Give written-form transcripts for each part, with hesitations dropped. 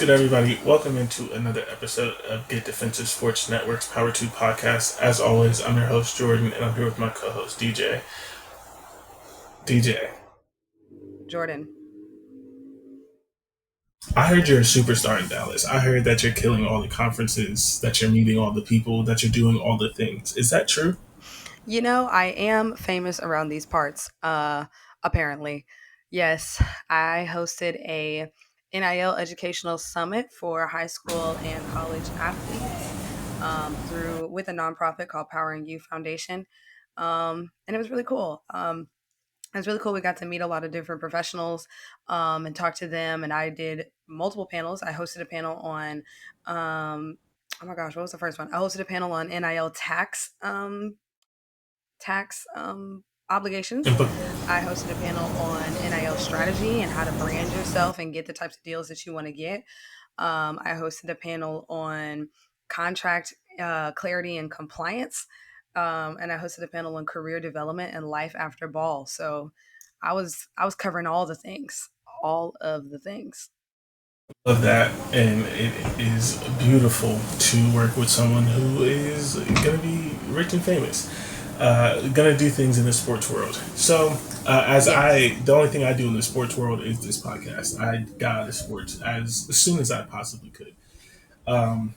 good, everybody? Welcome into another episode of Get Defensive Sports Network's Power 2 podcast. As always, I'm your host, Jordan, and I'm here with my co host, DJ. DJ, Jordan. I heard you're a superstar in Dallas. I heard that you're killing all the conferences, that you're meeting all the people, that you're doing all the things. Is that true? I am famous around these parts, apparently. Yes, I hosted a NIL Educational Summit for high school and college athletes through with a nonprofit called Powering You Foundation. And it was really cool. It was really cool. We got to meet a lot of different professionals and talk to them. And I did multiple panels. I hosted a panel on, oh my gosh, what was the first one? I hosted a panel on NIL tax obligations. I hosted a panel on NIL strategy and how to brand yourself and get the types of deals that you want to get. I hosted a panel on contract clarity and compliance. And I hosted a panel on career development and life after ball. So I was covering all of the things. Love that, and it is beautiful to work with someone who is going to be rich and famous, going to do things in the sports world. So, Yes. the only thing I do in the sports world is this podcast. I got out of sports as soon as I possibly could. Um,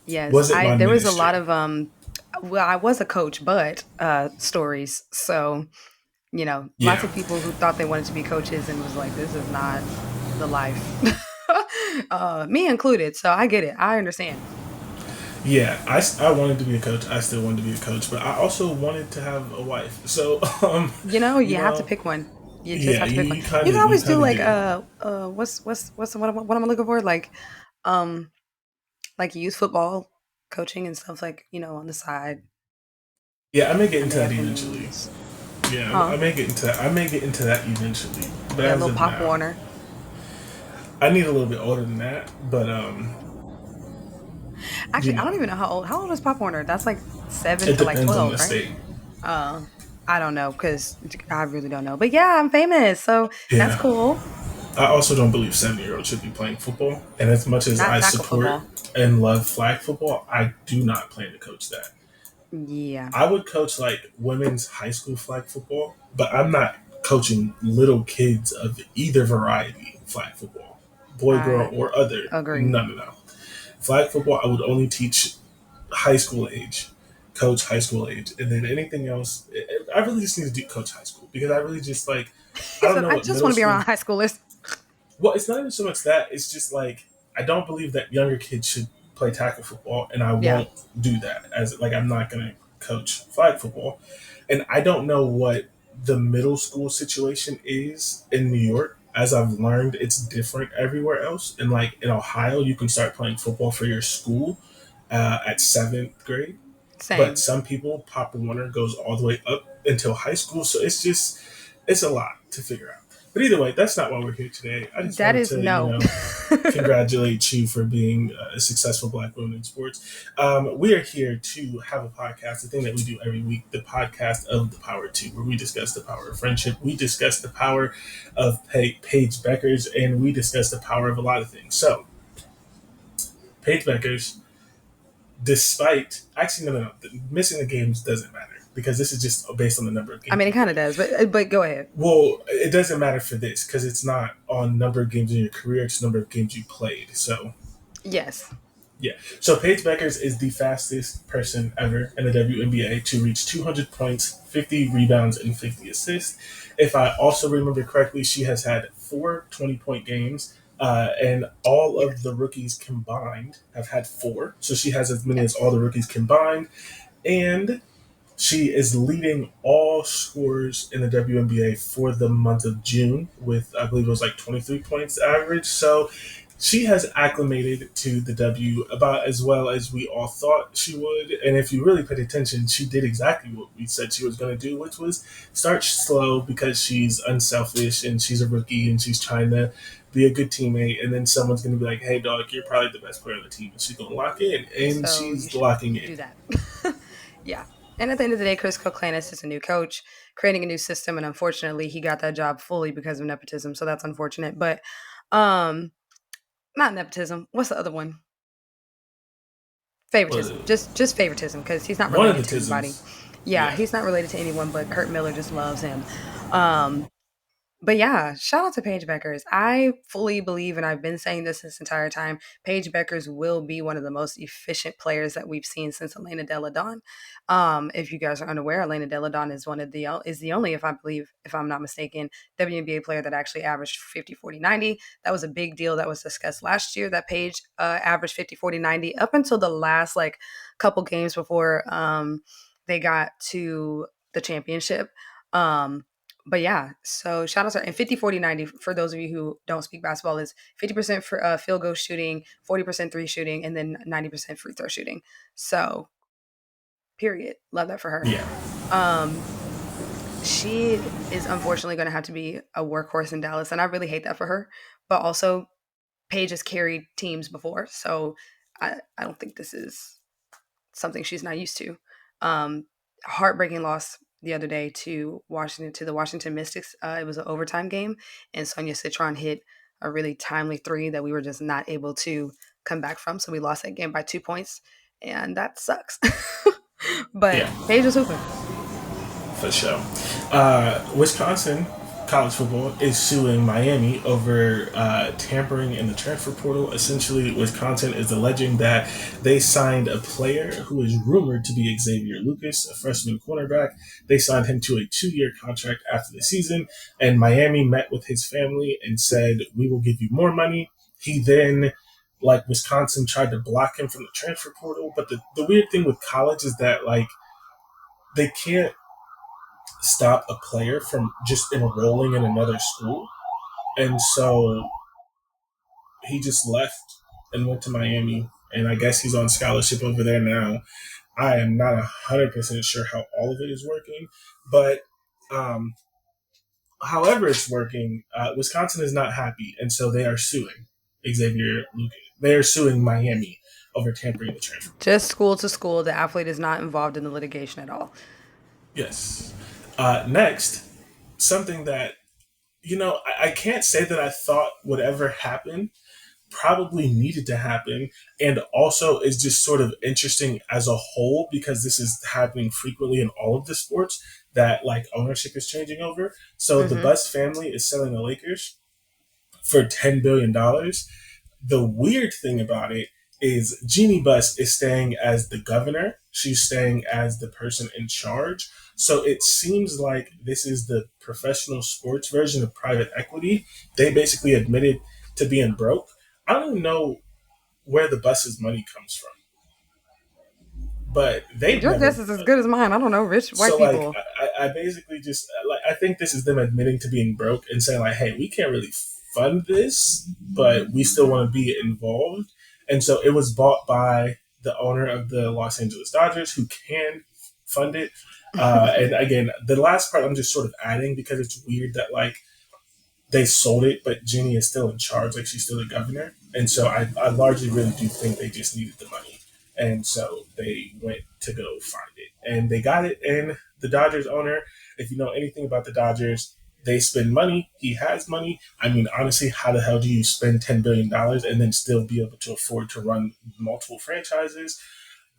Yes. was it I my there was a lot ministry? of well, I was a coach, but stories. So lots Yeah, of people who thought they wanted to be coaches and was like, this is not the life. Me included. So I get it. I understand. yeah. I wanted to be a coach. I still wanted to be a coach, but I also wanted to have a wife. So, you You have to know, pick one. You just yeah, have to pick one. You can you always do kind of like do. what am I looking for? Um like youth football coaching and stuff like, on the side. Yeah, I may get I into may that have eventually. been Yeah, huh? I may get into that. I may get into that eventually, but Yeah, as little of Pop now, Warner. I need a little bit older than that. But you Actually, I know, don't even know how old is Pop Warner? That's like 7 it to like depends on 12, the right? state. Uh, I don't know because I really don't know. But yeah, I'm famous, so that's Yeah, cool. I also don't believe 7-year olds should be playing football. And as much as Not I tackle support football. and love flag football, I do not plan to coach that. Yeah. I would coach like women's high school flag football, but I'm not coaching little kids of either variety flag football, boy, girl, I or other. agree. No, no, no. Flag football, I would only teach high school age, coach high school age, and then anything else. I really just need to do coach high school because I really just like I He don't said, know I what just middle want to be school. around high schoolers. Well, it's not even so much that it's just like I don't believe that younger kids should play tackle football, and I Yeah. won't do that as like I'm not going to coach flag football, and I don't know what the middle school situation is in New York. As I've learned, it's different everywhere else. And like in Ohio, you can start playing football for your school at seventh grade, but Same. some people Pop Warner goes all the way up until high school, so it's a lot to figure out. But either way, that's not why we're here today. I just That wanted is to no. congratulate you for being a successful Black woman in sports. We are here to have a podcast, the thing that we do every week, the podcast of the Power Two, where we discuss the power of friendship, we discuss the power of Paige Beckers, and we discuss the power of a lot of things. So, Paige Beckers, despite actually no, missing the games doesn't matter because this is just based on the number of I games mean, it you kind of played. does, but go ahead. Well, it doesn't matter for this because it's not on number of games in your career; it's the number of games you played. So Yes. yeah, so Paige Beckers is the fastest person ever in the WNBA to reach 200 points, 50 rebounds, and 50 assists. If I also remember correctly, she has had four 20-point games, and all of Yes. the rookies combined have had four. So she has as many as all Yes. the rookies combined. And she is leading all scorers in the WNBA for the month of June with, I believe it was like 23 points average. So she has acclimated to the W about as well as we all thought she would. And if you really paid attention, she did exactly what we said she was going to do, which was start slow because she's unselfish and she's a rookie and she's trying to be a good teammate. And then someone's going to be like, hey, dog, you're probably the best player on the team. And she's going to lock in. And So you she's should locking in. do that. Yeah. And at the end of the day, Chris Koklanis is a new coach, creating a new system, and unfortunately, he got that job fully because of nepotism. So that's unfortunate. But um, not nepotism. What's the other one? Well, Favoritism. Just favoritism because he's not one of the related to anybody. tisms. Yeah, Yeah. he's not related to anyone, but Kurt Miller just loves him. Um, But yeah, shout out to Paige Beckers. I fully believe, and I've been saying this entire time, Paige Beckers will be one of the most efficient players that we've seen since Elena Delle Donne. If you guys are unaware, Elena Delle Donne is one of the is the only, if I believe, if I'm not mistaken, WNBA player that actually averaged 50, 40, 90. That was a big deal that was discussed last year. That Paige averaged 50, 40, 90 up until the last like couple games before they got to the championship. Um, but yeah, so shout out to her. And 50, 40, 90, for those of you who don't speak basketball, is 50% for field goal shooting, 40% three shooting, and then 90% free throw shooting. So, period. Love that for her. Yeah. Um, she is unfortunately going to have to be a workhorse in Dallas, and I really hate that for her. But also, Paige has carried teams before, so I don't think this is something she's not used to. Um, Heartbreaking loss the other day to Washington, to the Washington Mystics. It was an overtime game, and Sonia Citron hit a really timely three that we were just not able to come back from. So we lost that game by 2 points, and that sucks. Yeah. But Paige was hooping. For sure. Wisconsin college football is suing Miami over tampering in the transfer portal. Essentially, Wisconsin is alleging that they signed a player who is rumored to be Xavier Lucas, a freshman cornerback. They signed him to a 2-year contract after the season, and Miami met with his family and said, "We will give you more money." He then, like Wisconsin, tried to block him from the transfer portal. But the weird thing with college is that, like, they can't stop a player from just enrolling in another school. And so he just left and went to Miami. And I guess he's on scholarship over there now. I am not 100% sure how all of it is working. But um, however it's working, Wisconsin is not happy. And so they are suing Xavier Lucas. They are suing Miami over tampering the transfer portal. Just school to school. The athlete is not involved in the litigation at all. Yes. Next, something that, I can't say that I thought would ever happen, probably needed to happen, and also is just sort of interesting as a whole because this is happening frequently in all of the sports that like ownership is changing over. So the Mm-hmm. Buss family is selling the Lakers for $10 billion. The weird thing about it is Jeannie Buss is staying as the governor. She's staying as the person in charge. So it seems like this is the professional sports version of private equity. They basically admitted to being broke. I don't even know where the Buss's money comes from, but they've Your never. guess is as good as mine. I don't know. Rich white So like, people. I basically just like I think this is them admitting to being broke and saying like, hey, we can't really fund this, but we still want to be involved. And so it was bought by the owner of the Los Angeles Dodgers, who can fund it. And again, the last part I'm just sort of adding because it's weird that like they sold it, but Jenny is still in charge, like she's still the governor. And so I largely really do think they just needed the money. And so they went to go find it. And they got it. And the Dodgers owner, if you know anything about the Dodgers, they spend money. He has money. I mean, honestly, how the hell do you spend $10 billion and then still be able to afford to run multiple franchises?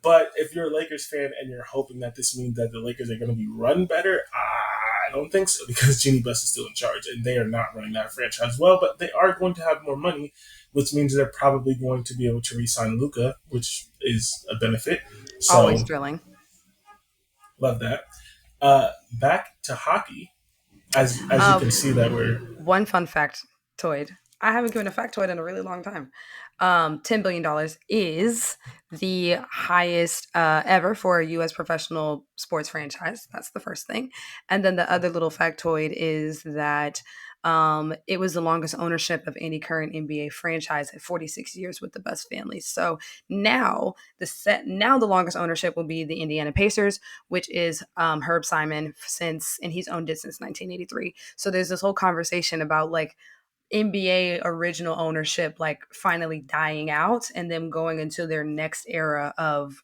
But if you're a Lakers fan and you're hoping that this means that the Lakers are going to be run better, I don't think so because Jeannie Buss is still in charge and they are not running that franchise well. But they are going to have more money, which means they're probably going to be able to re-sign Luca, which is a benefit. Always So thrilling. love that. Back to hockey, as you Uh, can see that we're One fun factoid. I haven't given a factoid in a really long time. $10 billion is the highest ever for a U.S. professional sports franchise. That's the first thing. And then the other little factoid is that it was the longest ownership of any current NBA franchise at 46 years with the Buss family. So now the longest ownership will be the Indiana Pacers, which is Herb Simon and he's owned it since 1983. So there's this whole conversation about like NBA original ownership like finally dying out and them going into their next era of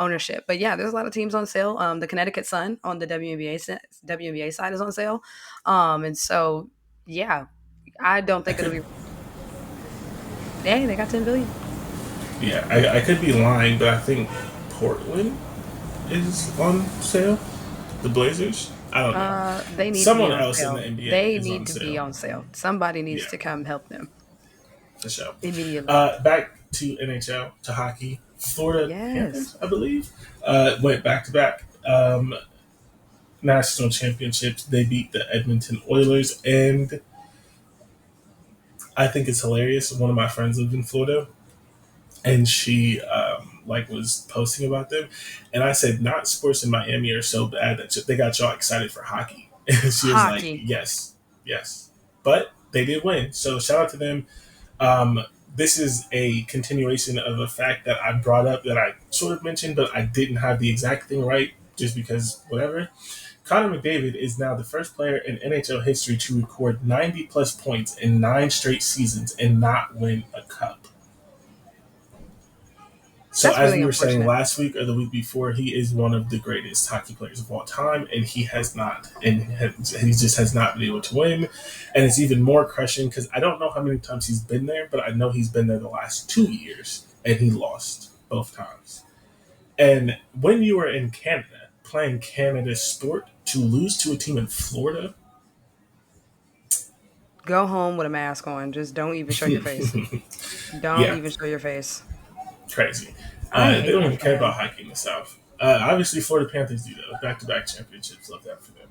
ownership. But yeah, there's a lot of teams on sale. The Connecticut Sun on the WNBA side is on sale, and so yeah, I don't think it'll be. Hey, they got 10 billion. Yeah, I could be lying, but I think Portland is on sale. The Blazers. I don't know. They need to be Someone on else in the sale. NBA They is on need to be sale. on sale. Somebody needs Yeah, to come help them for sure. immediately. Back to NHL, to hockey. Florida Yes. Panthers, I believe, went back to back national championships. They beat the Edmonton Oilers, and I think it's hilarious. One of my friends lived in Florida, and she like was posting about them, and I said, "Not sports in Miami are so bad that they got y'all excited for hockey." And she was like, Hockey. "Yes, yes," but they did win, so shout out to them. Um, this is a continuation of a fact that I brought up that I sort of mentioned, but I didn't have the exact thing right, just because whatever. Connor McDavid is now the first player in NHL history to record 90 plus points in 9 straight seasons and not win a cup. So, That's as really we were saying unfortunate. last week or the week before, he is one of the greatest hockey players of all time, and he has not, and he just has not been able to win. And it's even more crushing because I don't know how many times he's been there, but I know he's been there the last 2 years, and he lost both times. And when you are in Canada playing Canada's sport, to lose to a team in Florida, Go home with a mask on. Just don't even show your face. Don't yeah, even show your face. crazy. I They hate don't that even for care about him. hockey in the South. Obviously, Florida Panthers do though. Back to back championships. Love that for them.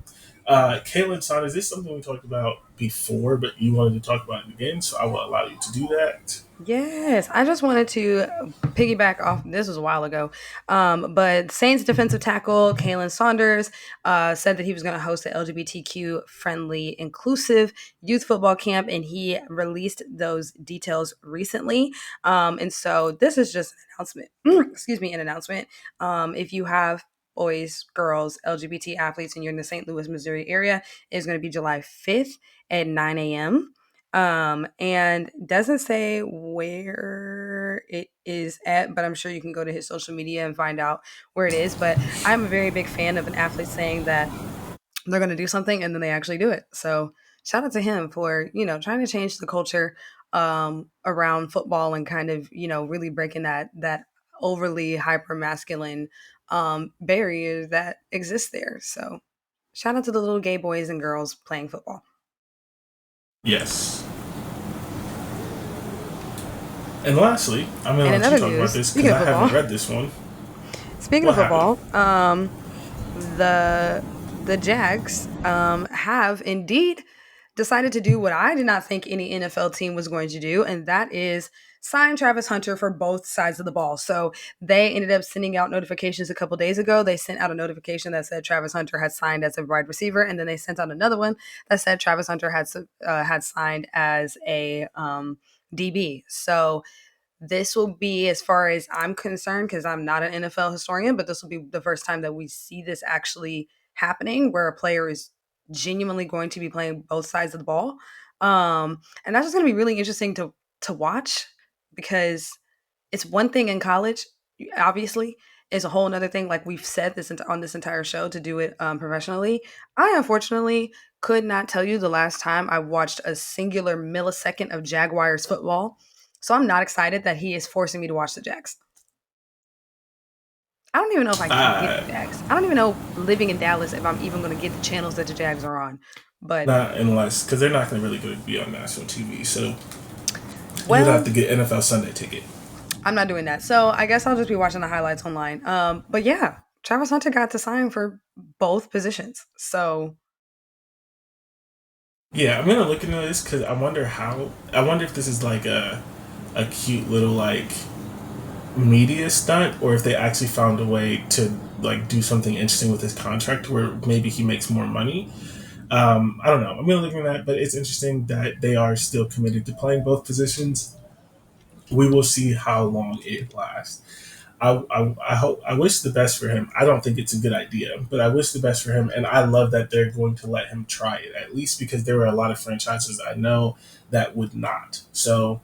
Kalen Son, is this something we talked about before, but you wanted to talk about it again? So I will allow you to do that. Yes, I just wanted to piggyback off. This was a while ago, but Saints defensive tackle Kalen Saunders said that he was going to host an LGBTQ friendly, inclusive youth football camp, and he released those details recently. And so this is just an announcement. Excuse me, an announcement. If you have boys, girls, LGBT athletes, and you're in the St. Louis, Missouri area, it's going to be July 5th at 9 a.m. And doesn't say where it is at, but I'm sure you can go to his social media and find out where it is. But I'm a very big fan of an athlete saying that they're going to do something and then they actually do it. So shout out to him for, trying to change the culture around football and kind of, really breaking that overly hyper masculine barrier that exists there. So shout out to the little gay boys and girls playing football. Yes. And lastly, I'm going And to in let you other talk about news, this because speaking of I haven't football, read this one. speaking of What happened? football, the Jags have indeed decided to do what I did not think any NFL team was going to do, and that is sign Travis Hunter for both sides of the ball. So they ended up sending out notifications a couple days ago. They sent out a notification that said Travis Hunter had signed as a wide receiver, and then they sent out another one that said Travis Hunter had signed as a DB. So this will be, as far as I'm concerned, because I'm not an NFL historian, but this will be the first time that we see this actually happening where a player is genuinely going to be playing both sides of the ball. And that's just going to be really interesting to watch because it's one thing in college, obviously, is a whole other thing. Like we've said this on this entire show to do it professionally. I unfortunately could not tell you the last time I watched a singular millisecond of Jaguars football. So I'm not excited that he is forcing me to watch the Jags. I don't even know if I can get Uh, the Jags. I don't even know living in Dallas if I'm even going to get the channels that the Jags are on. But Not unless, because they're not going to really go to be on national TV. So you would have well, to get NFL Sunday ticket. I'm not doing that. So I guess I'll just be watching the highlights online. But yeah, Travis Hunter got to sign for both positions. So Yeah, I'm gonna look into this because I wonder how. I wonder if this is like a cute little like media stunt, or if they actually found a way to like do something interesting with his contract where maybe he makes more money. I don't know. I'm gonna look into that, but it's interesting that they are still committed to playing both positions. We will see how long it lasts. I hope I wish the best for him. I don't think it's a good idea, but I wish the best for him, and I love that they're going to let him try it at least because there were a lot of franchises I know that would not. So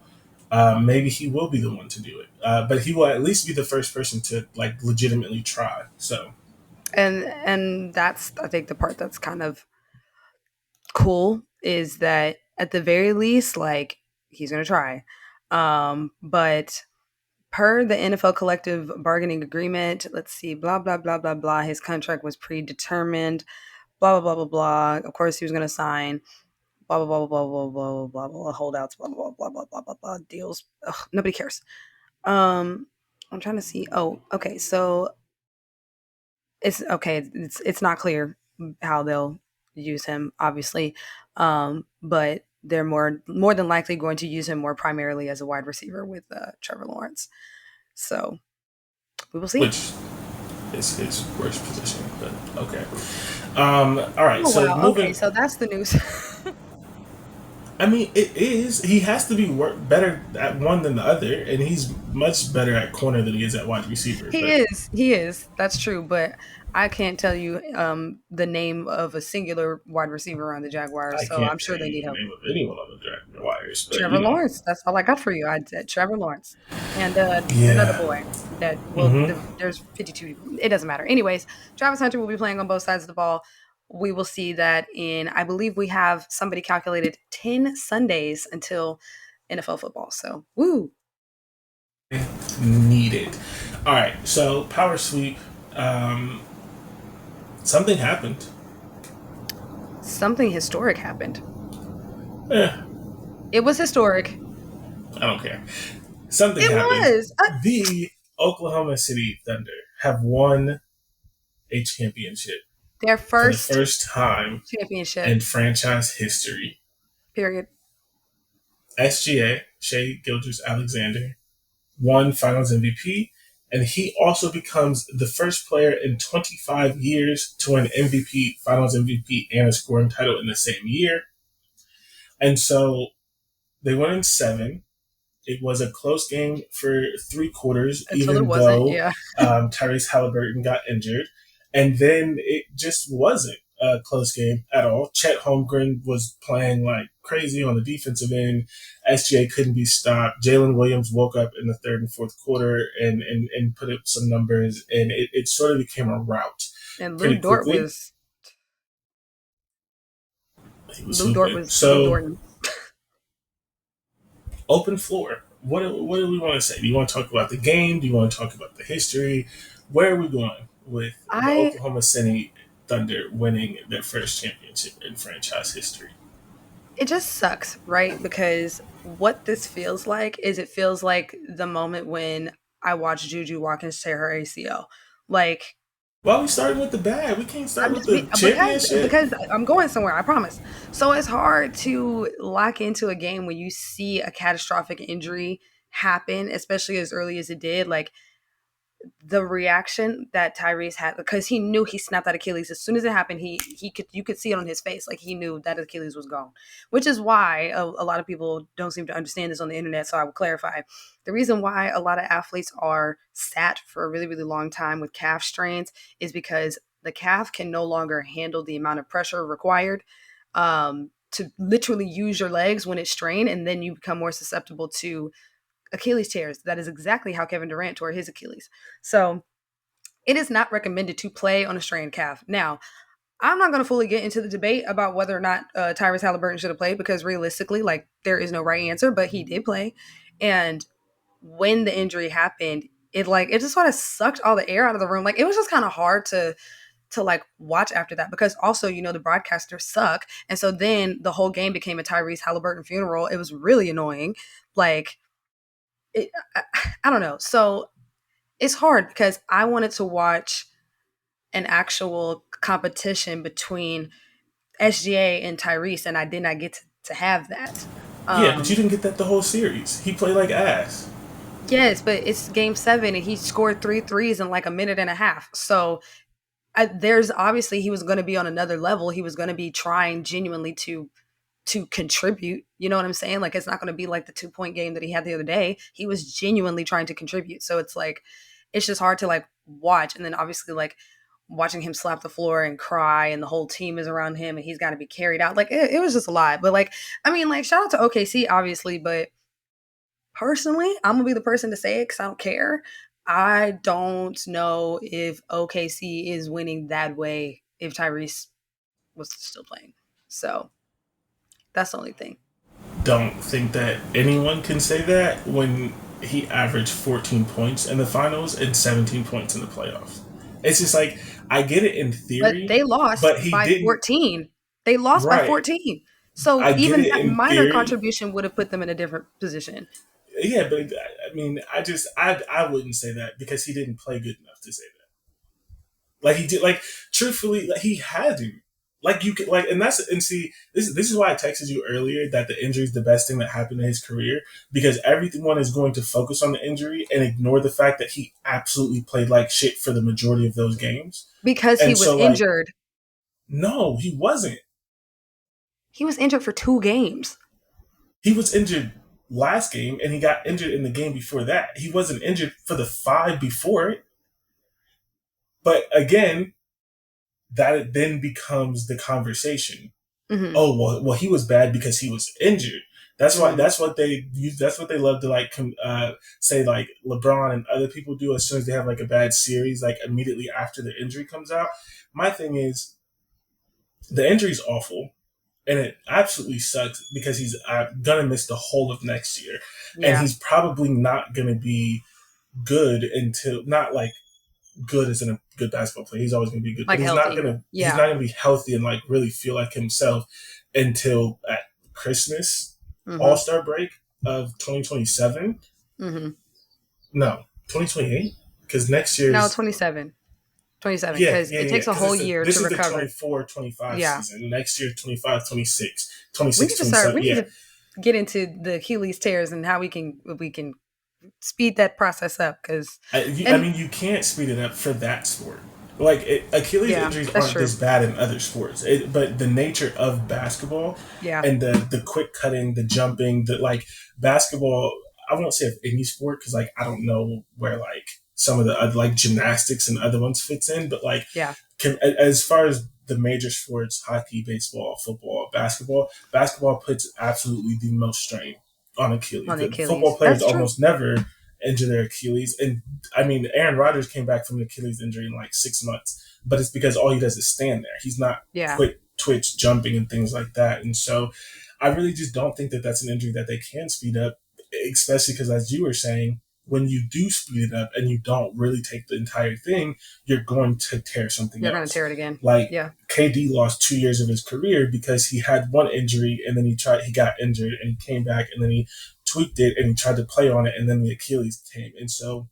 maybe he will be the one to do it, but he will at least be the first person to like legitimately try. So and that's, I think, the part that's kind of cool is that at the very least, like, he's gonna try. But per the NFL collective bargaining agreement, let's see, blah, blah, blah, blah, blah. His contract was predetermined, blah, blah, blah, blah, blah. Of course, he was going to sign, blah, blah, blah, blah, blah, blah, blah, blah, blah, holdouts, blah, blah, blah, blah, blah, blah, blah, deals. Ugh, nobody cares. I'm trying to see. Oh, okay. So it's okay. It's not clear how they'll use him, obviously, but they're more than likely going to use him more primarily as a wide receiver with Trevor Lawrence. So we will see. which is his worst position, but okay. All right, Oh so wow. Okay, moving. so that's the news. I mean, it is. He has to be better at one than the other, and he's much better at corner than he is at wide receiver. He But is. He is. That's true. But I can't tell you the name of a singular wide receiver on the Jaguars, I so I'm can't tell sure they you need the help. name of anyone on the Dragon Wires. But Trevor Lawrence. That's all I got for you. I said Trevor Lawrence and another yeah. boy that well, Mm-hmm. there's 52 people. It doesn't matter. Anyways, Travis Hunter will be playing on both sides of the ball. We will see that in. I believe we have somebody calculated 10 Sundays until NFL football. So woo, Needed. All right, so power sweep. Um, Something happened. something historic happened. Eh, It was historic. I don't care. Something It happened. was The Oklahoma City Thunder have won a championship their for the first first time championship. in franchise history. Period. SGA, Shai Gilgeous-Alexander, won Finals MVP, and he also becomes the first player in 25 years to win MVP, Finals MVP, and a scoring title in the same year. And so they won in seven. It was a close game for three quarters, Until it even wasn't. though Yeah. Tyrese Haliburton got injured. And then it just wasn't a close game at all. Chet Holmgren was playing like crazy on the defensive end. SGA couldn't be stopped. Jalen Williams woke up in the third and fourth quarter and put up some numbers, and it sort of became a rout And pretty quickly. He was hooping. Lou So, Dort. open floor. What do we want to say? Do you want to talk about the game? Do you want to talk about the history? Where are we going with the I Oklahoma City Thunder winning their first championship in franchise history? It just sucks, right? Because what this feels like is it feels like the moment when I watched Juju Watkins tear her ACL. Like Well, we started with the bad. We can't start I'm with just the championship. because I'm going somewhere, I promise. So it's hard to lock into a game when you see a catastrophic injury happen, especially as early as it did. Like the reaction that Tyrese had because he knew he snapped that Achilles as soon as it happened. He could you could see it on his face, like he knew that Achilles was gone. Which is why a lot of people don't seem to understand this on the internet. So I will clarify the reason why a lot of athletes are sat for a really really long time with calf strains is because the calf can no longer handle the amount of pressure required to literally use your legs when it's strained, and then you become more susceptible to Achilles tears. That is exactly how Kevin Durant tore his Achilles. So it is not recommended to play on a strained calf. Now, I'm not going to fully get into the debate about whether or not Tyrese Haliburton should have played because realistically, like there is no right answer, but he did play. And when the injury happened, it just sort of sucked all the air out of the room. Like it was just kind of hard to like watch after that because also the broadcasters suck, and so then the whole game became a Tyrese Haliburton funeral. It was really annoying. Like it, I don't know. So it's hard because I wanted to watch an actual competition between SGA and Tyrese, and I did not get to have that. Yeah, but you Um, didn't get that the whole series. He played like ass. yes, but it's game seven, and he scored three threes in like a minute and a half. So there's obviously he was going to be on another level. He was going to be trying genuinely to contribute. You know what I'm saying? Like it's not going to be like the 2 point game that he had the other day. He was genuinely trying to contribute. So it's like it's just hard to like watch. And then obviously like watching him slap the floor and cry and the whole team is around him and he's got to be carried out. Like it was just a lot. But like I mean like shout out to OKC obviously, but personally, I'm gonna be the person to say it because I don't care. I don't know if OKC is winning that way if Tyrese was still playing. So that's the only thing. don't think that anyone can say that when he averaged 14 points in the finals and 17 points in the playoffs. It's just like, I get it in But theory, they lost but he by didn't. 14. They lost by Right. 14. So I get even it that in minor theory. contribution would have put them in a different position. Yeah, but I mean, I wouldn't say that because he didn't play good enough to say that. Like he did, like truthfully, like he had to. Like you could, like, and that's and see, this is why I texted you earlier that the injury is the best thing that happened in his career because everyone is going to focus on the injury and ignore the fact that he absolutely played like shit for the majority of those games. Because he And was so, like, injured. no, he wasn't. He was injured for 2 games. He was injured last game, and he got injured in the game before that. He wasn't injured for the five before it. But again, that then becomes the conversation. Hmm. Oh well, he was bad because he was injured. That's why. Hmm. That's what they use. That's what they love to like say. Like LeBron and other people do as soon as they have like a bad series, like immediately after the injury comes out. My thing is the injury is awful, and it absolutely sucks because he's gonna miss the whole of next year, and Yeah. he's probably not gonna be good until not like good as in a good basketball player. He's always going to be good, but Like healthy. he's Yeah. not going to be healthy and like really feel like himself until at Christmas All Hmm. Star break of 2027. Hmm. No, 2028 because next No, year's 27. 27, because it takes a because whole it's the, year this to is the recover. 24-25 Yeah. season. Next year 25 26 We 26 need to start. 27. We need Yeah, to get into the Achilles tears and how we can speed that process up. Because I and mean, you can't speed it up for that sport. Like Achilles yeah, injuries that's aren't true. this bad in other sports, but the nature of basketball Yeah. and the quick cutting, the jumping, the like basketball. I won't say of any sport because like I don't know where like some of the other like gymnastics and other ones fits in, but like Yeah. as far as the major sports, hockey, baseball, football, basketball puts absolutely the most strain on Achilles. On the The football Achilles. players That's true. almost never injure their Achilles. And I mean, Aaron Rodgers came back from an Achilles injury in like 6 months, but it's because all he does is stand there. He's not Yeah. quick twitch jumping and things like that. And so I really just don't think that that's an injury that they can speed up, especially because, as you were saying, when you do speed it up and you don't really take the entire thing, you're going to tear something You're gonna else. tear it again. Like Yeah. KD lost 2 years of his career because he had one injury and then he got injured and he came back and then he tweaked it and he tried to play on it and then the Achilles came. And so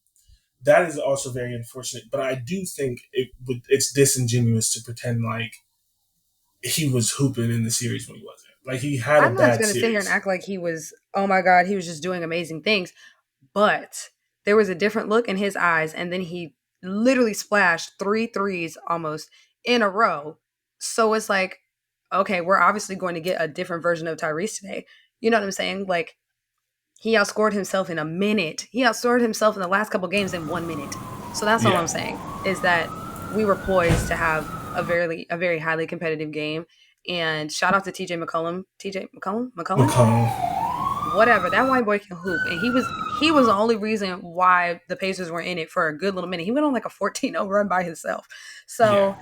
that is also very unfortunate. But I do think it's disingenuous to pretend like he was hooping in the series when he wasn't. Like he had a I'm not bad gonna sit here and series. act like he was. Oh my God, he was just doing amazing things. But there was a different look in his eyes, and then he literally splashed three threes almost in a row. So it's like, okay, we're obviously going to get a different version of Tyrese today. You know what I'm saying? Like he outscored himself in a minute. He outscored himself in the last couple games in 1 minute. So that's all Yeah. I'm saying is that we were poised to have a very highly competitive game. And shout out to TJ McCollum, McConnell. whatever. That white boy can hoop, and he was the only reason why the Pacers were in it for a good little minute. He went on like a 14-0 run by himself. Yeah. So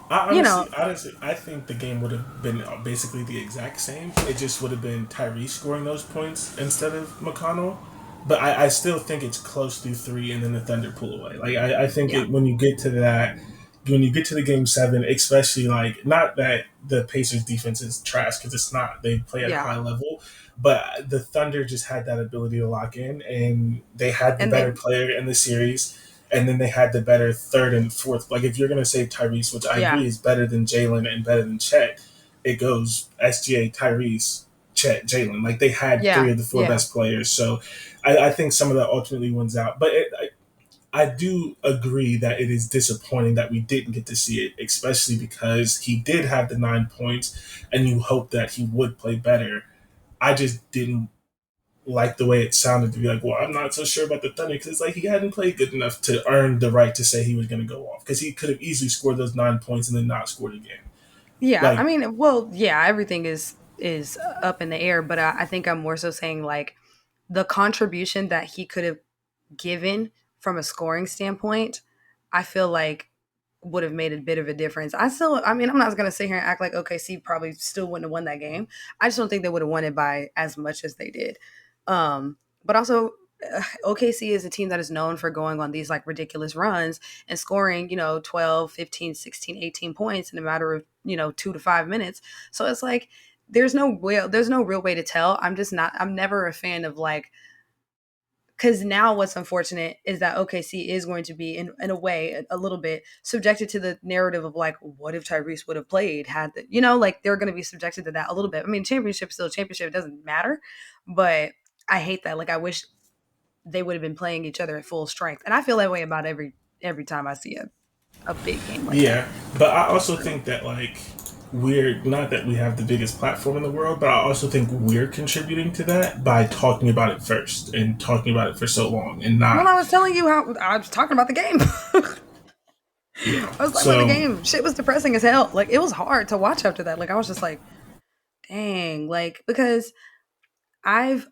I you know, honestly, I think the game would have been basically the exact same. It just would have been Tyrese scoring those points instead of McConnell. But I still think it's close through three, and then the Thunder pull away. Like I think yeah, it when you get to that, when you get to the game seven, especially like not that the Pacers defense is trash because it's not. They play at a yeah, high level, but the Thunder just had that ability to lock in, and they had the and better they player in the series and then they had the better third and fourth. Like if you're gonna say Tyrese, which I yeah, agree is better than Jalen and better than Chet, it goes SGA, Tyrese, Chet, Jalen. Like they had three yeah, of the four yeah, best players. So I think some of that ultimately wins out. But I do agree that it is disappointing that we didn't get to see it, especially because he did have the 9 points, and you hope that he would play better. I just didn't like the way it sounded to be like, well, I'm not so sure about the Thunder because it's like he hadn't played good enough to earn the right to say he was going to go off because he could have easily scored those 9 points and then not scored again. yeah. I Like, mean, well, yeah, everything is up in the air, but I think I'm more so saying like the contribution that he could have given from a scoring standpoint. I feel like would have made a bit of a difference. I mean, I'm not going to sit here and act like OKC probably still wouldn't have won that game. I just don't think they would have won it by as much as they did. But also, OKC is a team that is known for going on these like ridiculous runs and scoring, 12, 15, 16, 18 points in a matter of, 2 to 5 minutes. So it's like, there's no real way to tell. I'm never a fan of like, because now what's unfortunate is that OKC is going to be in a way a little bit subjected to the narrative of like, what if Tyrese would have played had the, like they're going to be subjected to that a little bit. I mean, championship still championship, it doesn't matter, but I hate that. Like, I wish they would have been playing each other at full strength, and I feel that way about every time I see a big game like that. Yeah, but I also think that like we're not that we have the biggest platform in the world, but I also think we're contributing to that by talking about it first and talking about it for so long and Well, not. I was telling you how I was talking about the game. Yeah. I was talking about the So game. Shit was depressing as hell. Like, it was hard to watch after that. Like, I was just like, dang, like, because I've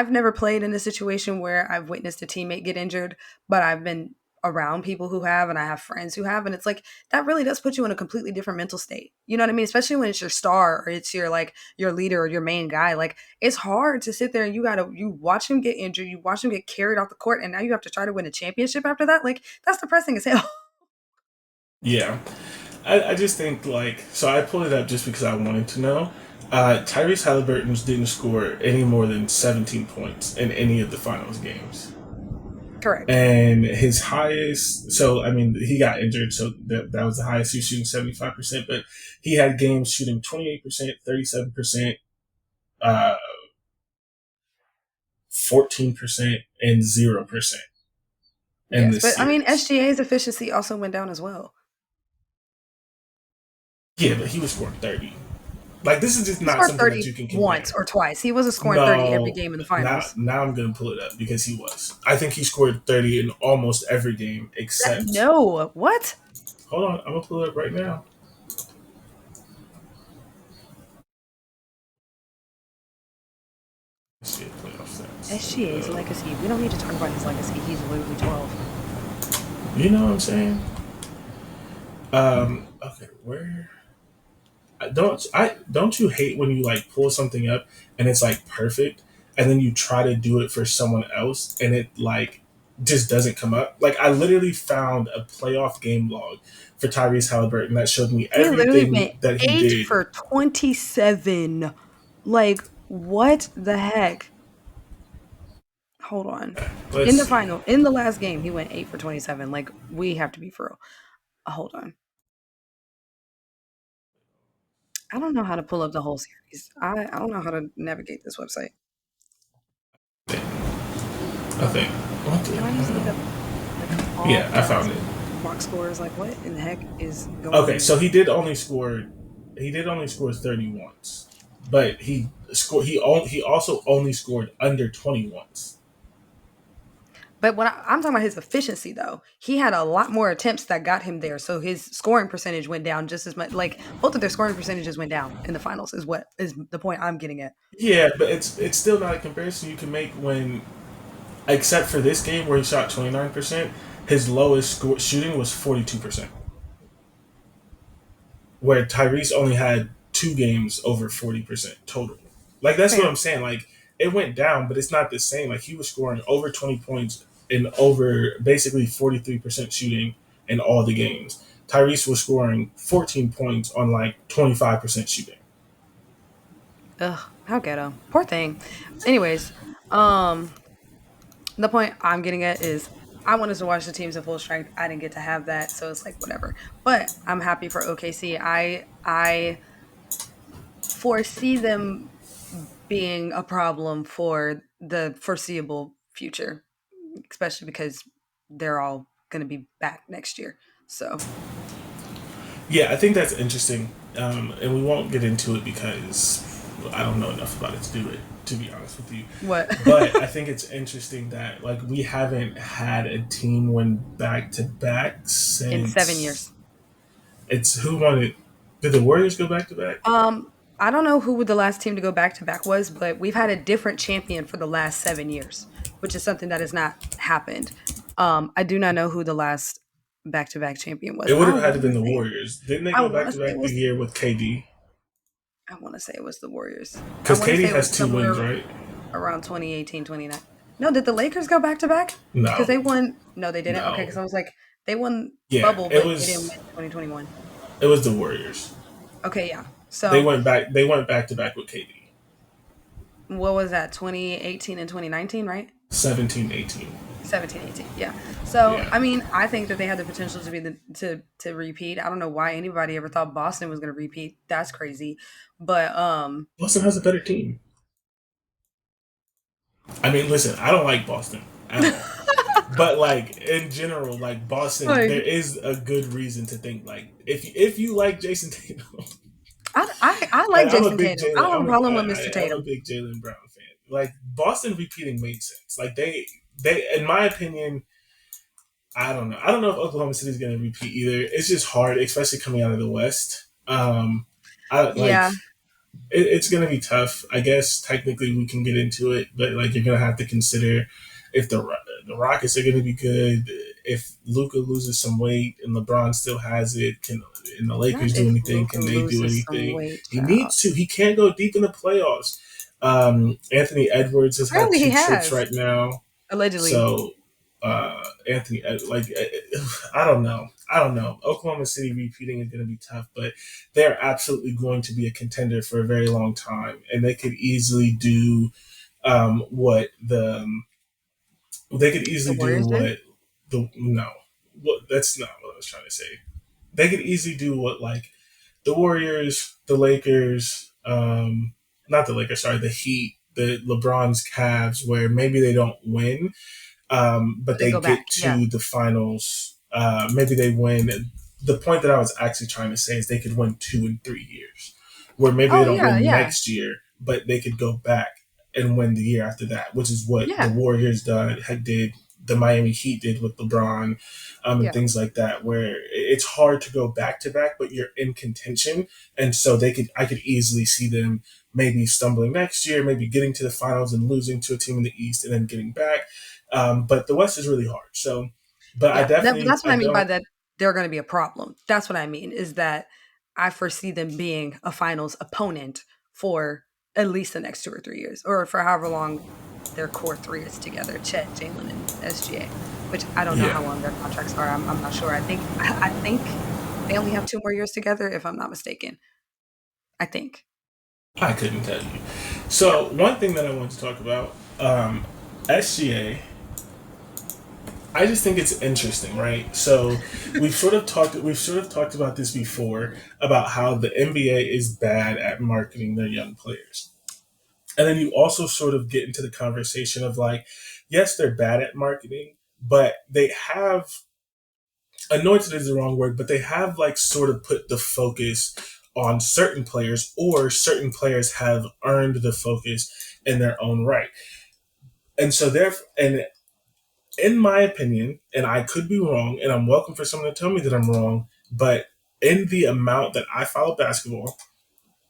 never played in a situation where I've witnessed a teammate get injured, but I've been around people who have, and I have friends who have, and it's like that really does put you in a completely different mental state. You know what I mean? Especially when it's your star or it's your like your leader or your main guy. Like, it's hard to sit there and you watch him get injured, you watch him get carried off the court, and now you have to try to win a championship after that. Like, that's depressing as hell. yeah, I just think like so I pulled it up just because I wanted to know. Tyrese Haliburton didn't score any more than 17 points in any of the finals games. Correct. And his highest, so I mean, he got injured, so that was the highest. He was shooting 75%, but he had games shooting 28%, 37%, uh, 14%, and 0% in Yes, this but I mean, series. SGA's efficiency also went down as well. Yeah, but he was scoring 30. Like, this is just He not scored something that 30 you can once compare. or twice. He wasn't scoring 30 every No, game in the now finals. now I'm gonna pull it up because he was. I think he scored 30 in almost every game except. No, what? Hold on, I'm gonna pull it up right now. Let's see playoff stats. SGA's legacy. We don't need to talk about his legacy. He's literally 12. You know what I'm saying? Okay, where don't you hate when you like pull something up and it's like perfect, and then you try to do it for someone else and it like just doesn't come up? Like, I literally found a playoff game log for Tyrese Halliburton that showed me He literally everything went that he 8 did. for 27. Like, what the heck? Hold on. Let's In the see. final, in the last game, he went 8 for 27. Like, we have to be for real. Hold on. I don't know how to pull up the whole series. I don't know how to navigate this website. I think. What the Can I just look hell? up like all Yeah, I box found it. box scores? Like, what in the heck is going Okay, on? so he did only score 30 once, but he also only scored under 20 once. But when I'm talking about his efficiency, though, he had a lot more attempts that got him there. So his scoring percentage went down just as much. Like, both of their scoring percentages went down in the finals. Is what is the point I'm getting at. Yeah, but it's still not a comparison you can make when, except for this game where he shot 29%, his lowest shooting was 42%, where Tyrese only had two games over 40% total. Like, that's what Fair. I'm saying. Like, it went down, but it's not the same. Like, he was scoring over 20 points in over basically 43% shooting in all the games. Tyrese was scoring 14 points on like 25% shooting. Ugh, how ghetto. Poor thing. Anyways, um, the point I'm getting at is I wanted to watch the teams in full strength. I didn't get to have that, so it's like whatever. But I'm happy for OKC. I foresee them being a problem for the foreseeable future, especially because they're all going to be back next year. So Yeah, I think that's interesting, and we won't get into it because I don't know enough about it to do it. To be honest with you, what? but I think it's interesting that like we haven't had a team win back to back In 7 years. since it's who won it. Did the Warriors go back to back? I don't know who the last team to go back to back was, but we've had a different champion for the last 7 years, which is something that has not happened. I do not know who the last. back-to-back champion was. It would I have had to want have to been the say Warriors. Didn't they I go want back to to say it back the was year with KD? I want to say it was the Warriors. I Because want to KD say it has was 2 wins, somewhere right? around 2018, 29. No, did the Lakers go back to back? Because No, they won. No, they didn't. Okay, no. because I was like, they won Yeah, bubble, it but they didn't win was 2021. it was the Warriors. Okay, yeah. They So went back. They went back to back with KD. what was that? 2018 and 2019, right? 17, 18. 17, 18. Yeah. So Yeah. I mean, I think that they had the potential to be to repeat. I don't know why anybody ever thought Boston was going to repeat. That's crazy. But Boston has a better team. I mean, listen, I don't like Boston at all. But like in general, like Boston, there like is a good reason to think like if you like Jason Tatum, I and like I'm a Jason big Tatum. I Jalen, don't have a problem with Mr. I'm a Tatum. big Jalen Brown fan. Like Boston repeating made sense. Like they in my opinion, I don't know if Oklahoma City's going to repeat either. It's just hard, especially coming out of the West. I like Yeah, it's going to be tough. I guess technically we can get into it, but like you're going to have to consider if the Rockets are going to be good. If Luca loses some weight and LeBron still has it, can and the not Lakers do if anything? Luca Can they do loses some anything? weight, He child. needs to. He can't go deep in the playoffs. Anthony Edwards has had Apparently, he two trips has right now, allegedly. so Anthony, like I don't know. I don't know. Oklahoma City repeating is going to be tough, but they're absolutely going to be a contender for a very long time, and they could easily do what they could The easily do Warriors did. what the no, what that's not what I was trying to say. They could easily do what like the Warriors, the Lakers, not the Lakers, sorry, the Heat, the LeBron's Cavs, where maybe they don't win, but But they they go back. get Yeah, to the finals. Maybe they win. The point that I was actually trying to say is they could win 2 and 3 years, where maybe they oh don't yeah, win yeah, next year, but they could go back and win the year after that, which is what the yeah, Warriors did. The Miami Heat did with LeBron, and yeah. things like that, where it's hard to go back to back, but you're in contention, and so I could easily see them maybe stumbling next year, maybe getting to the finals and losing to a team in the East, and then getting back. But the West is really hard. So, but Yeah, that's what I I mean by don't. that. They're going to be a problem. That's what I mean is that I foresee them being a finals opponent for at least the next 2 or 3 years, or for however long their core three is together: Chet, Jalen, and SGA. Which I don't know Yeah, how long their contracts are. I'm not sure. I think they only have 2 more years together, if I'm not mistaken. I think. I couldn't tell you. Yeah. So one thing that I want to talk about, SGA. I just think it's interesting, right? So we've sort of talked about this before about how the NBA is bad at marketing their young players. And then you also sort of get into the conversation of like, yes, they're bad at marketing, but they have anointed is the wrong word, but they have like sort of put the focus on certain players, or certain players have earned the focus in their own right. And so and in my opinion, and I could be wrong, and I'm welcome for someone to tell me that I'm wrong, but in the amount that I follow basketball,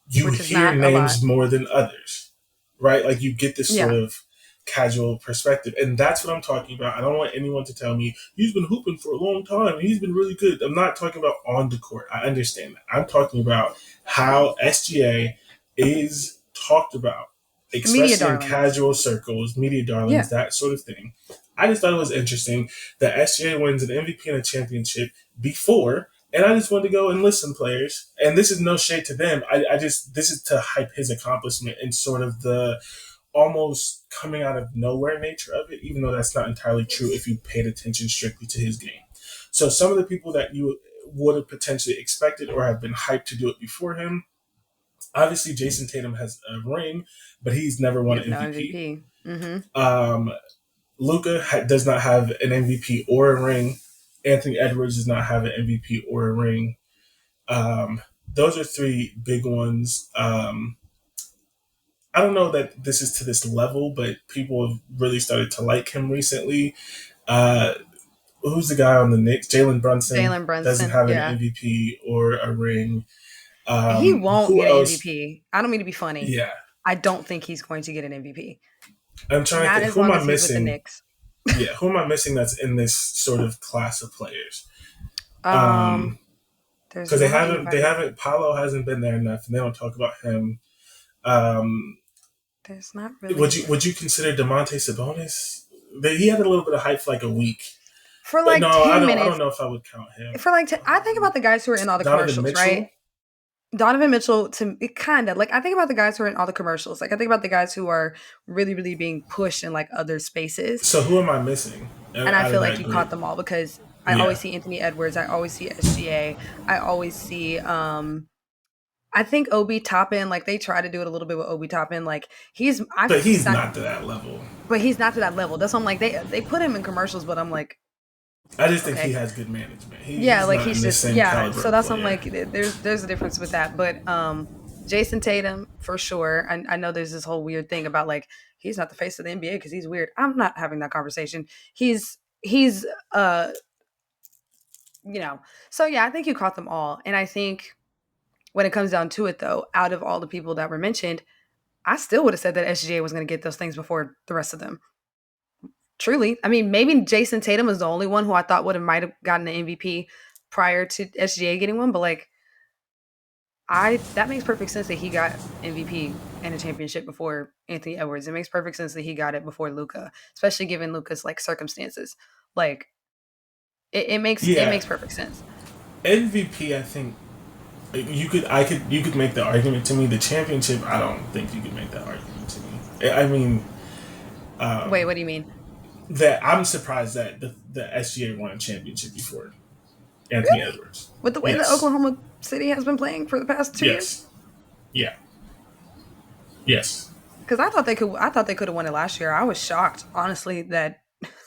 you Which is hear not a lot. names more than others, right? Like you get this sort Yeah. of casual perspective. And that's what I'm talking about. I don't want anyone to tell me he's been hooping for a long time and he's been really good. I'm not talking about on the court. I understand that. I'm talking about how SGA is talked about, Media especially in darlings. casual circles, media Yeah. darlings, that sort of thing. I just thought it was interesting that SGA wins an MVP and a championship before, and I just wanted to go and listen, players. And this is no shade to them. I just this is to hype his accomplishment and sort of the almost coming out of nowhere nature of it, even though that's not entirely true if you paid attention strictly to his game. So some of the people that you would have potentially expected or have been hyped to do it before him, obviously Jason Tatum has a ring, but he's never He won has an no MVP. MVP. Mm-hmm. Um, Luca does not have an MVP or a ring. Anthony Edwards does not have an MVP or a ring. Those are three big ones. I don't know that this is to this level, but people have really started to like him recently. Uh, who's the guy on the Knicks? Jalen Brunson Jalen doesn't Brunson. have an Yeah. MVP or a ring. He won't Who get an else? MVP. I don't mean to be funny. Yeah, I don't think he's going to get an MVP. I'm trying to Not think. as Who am long I as he's with the missing? Knicks. Yeah, who am I missing that's in this sort of class of players? Um, there's Because not they anybody. haven't Paulo hasn't been there enough, and they don't talk about him. Um, There's not really would you consider Demonte Sabonis? He had a little bit of hype for like a week, for but like no, 10 I don't minutes. know if I would count him. For like, I think about the guys who are in all the Donovan commercials, right? Mitchell. Donovan Mitchell, to it kind of like, I think about the guys who are in all the commercials. Like I think about the guys who are really, really being pushed in like other spaces. So who am I missing And I out of feel like that you group? caught them all because I Yeah, always see Anthony Edwards. I always see SGA. I always see, I think Obi Toppin, like they try to do it a little bit with Obi Toppin. Like but he's not to that level. but he's not to that level. That's why I'm like, they put him in commercials, but I'm like, I just think he okay. has good management. Yeah, He's like not he's in the just same yeah. caliber So of that's I'm player. like there's a difference with that. But Jason Tatum for sure. I know there's this whole weird thing about like he's not the face of the NBA because he's weird. I'm not having that conversation. He's you know. So yeah, I think you caught them all. And I think when it comes down to it though, out of all the people that were mentioned, I still would have said that SGA was going to get those things before the rest of them. Truly. I mean, maybe Jason Tatum is the only one who I thought would have might have gotten the MVP prior to SGA getting one, but like I that makes perfect sense that he got MVP and a championship before Anthony Edwards. It makes perfect sense that he got it before Luca, especially given Luca's like circumstances. Like it Yeah, makes perfect sense. MVP. I think you could make the argument to me. The championship, I don't think you could make that argument to me. I mean, Wait, what do you mean? that I'm surprised that the SGA won a championship before Anthony Really? Edwards. With the way that Yes, Oklahoma City has been playing for the past 2 years? yes, yeah, yes. Because I thought they could have won it last year. I was shocked, honestly, that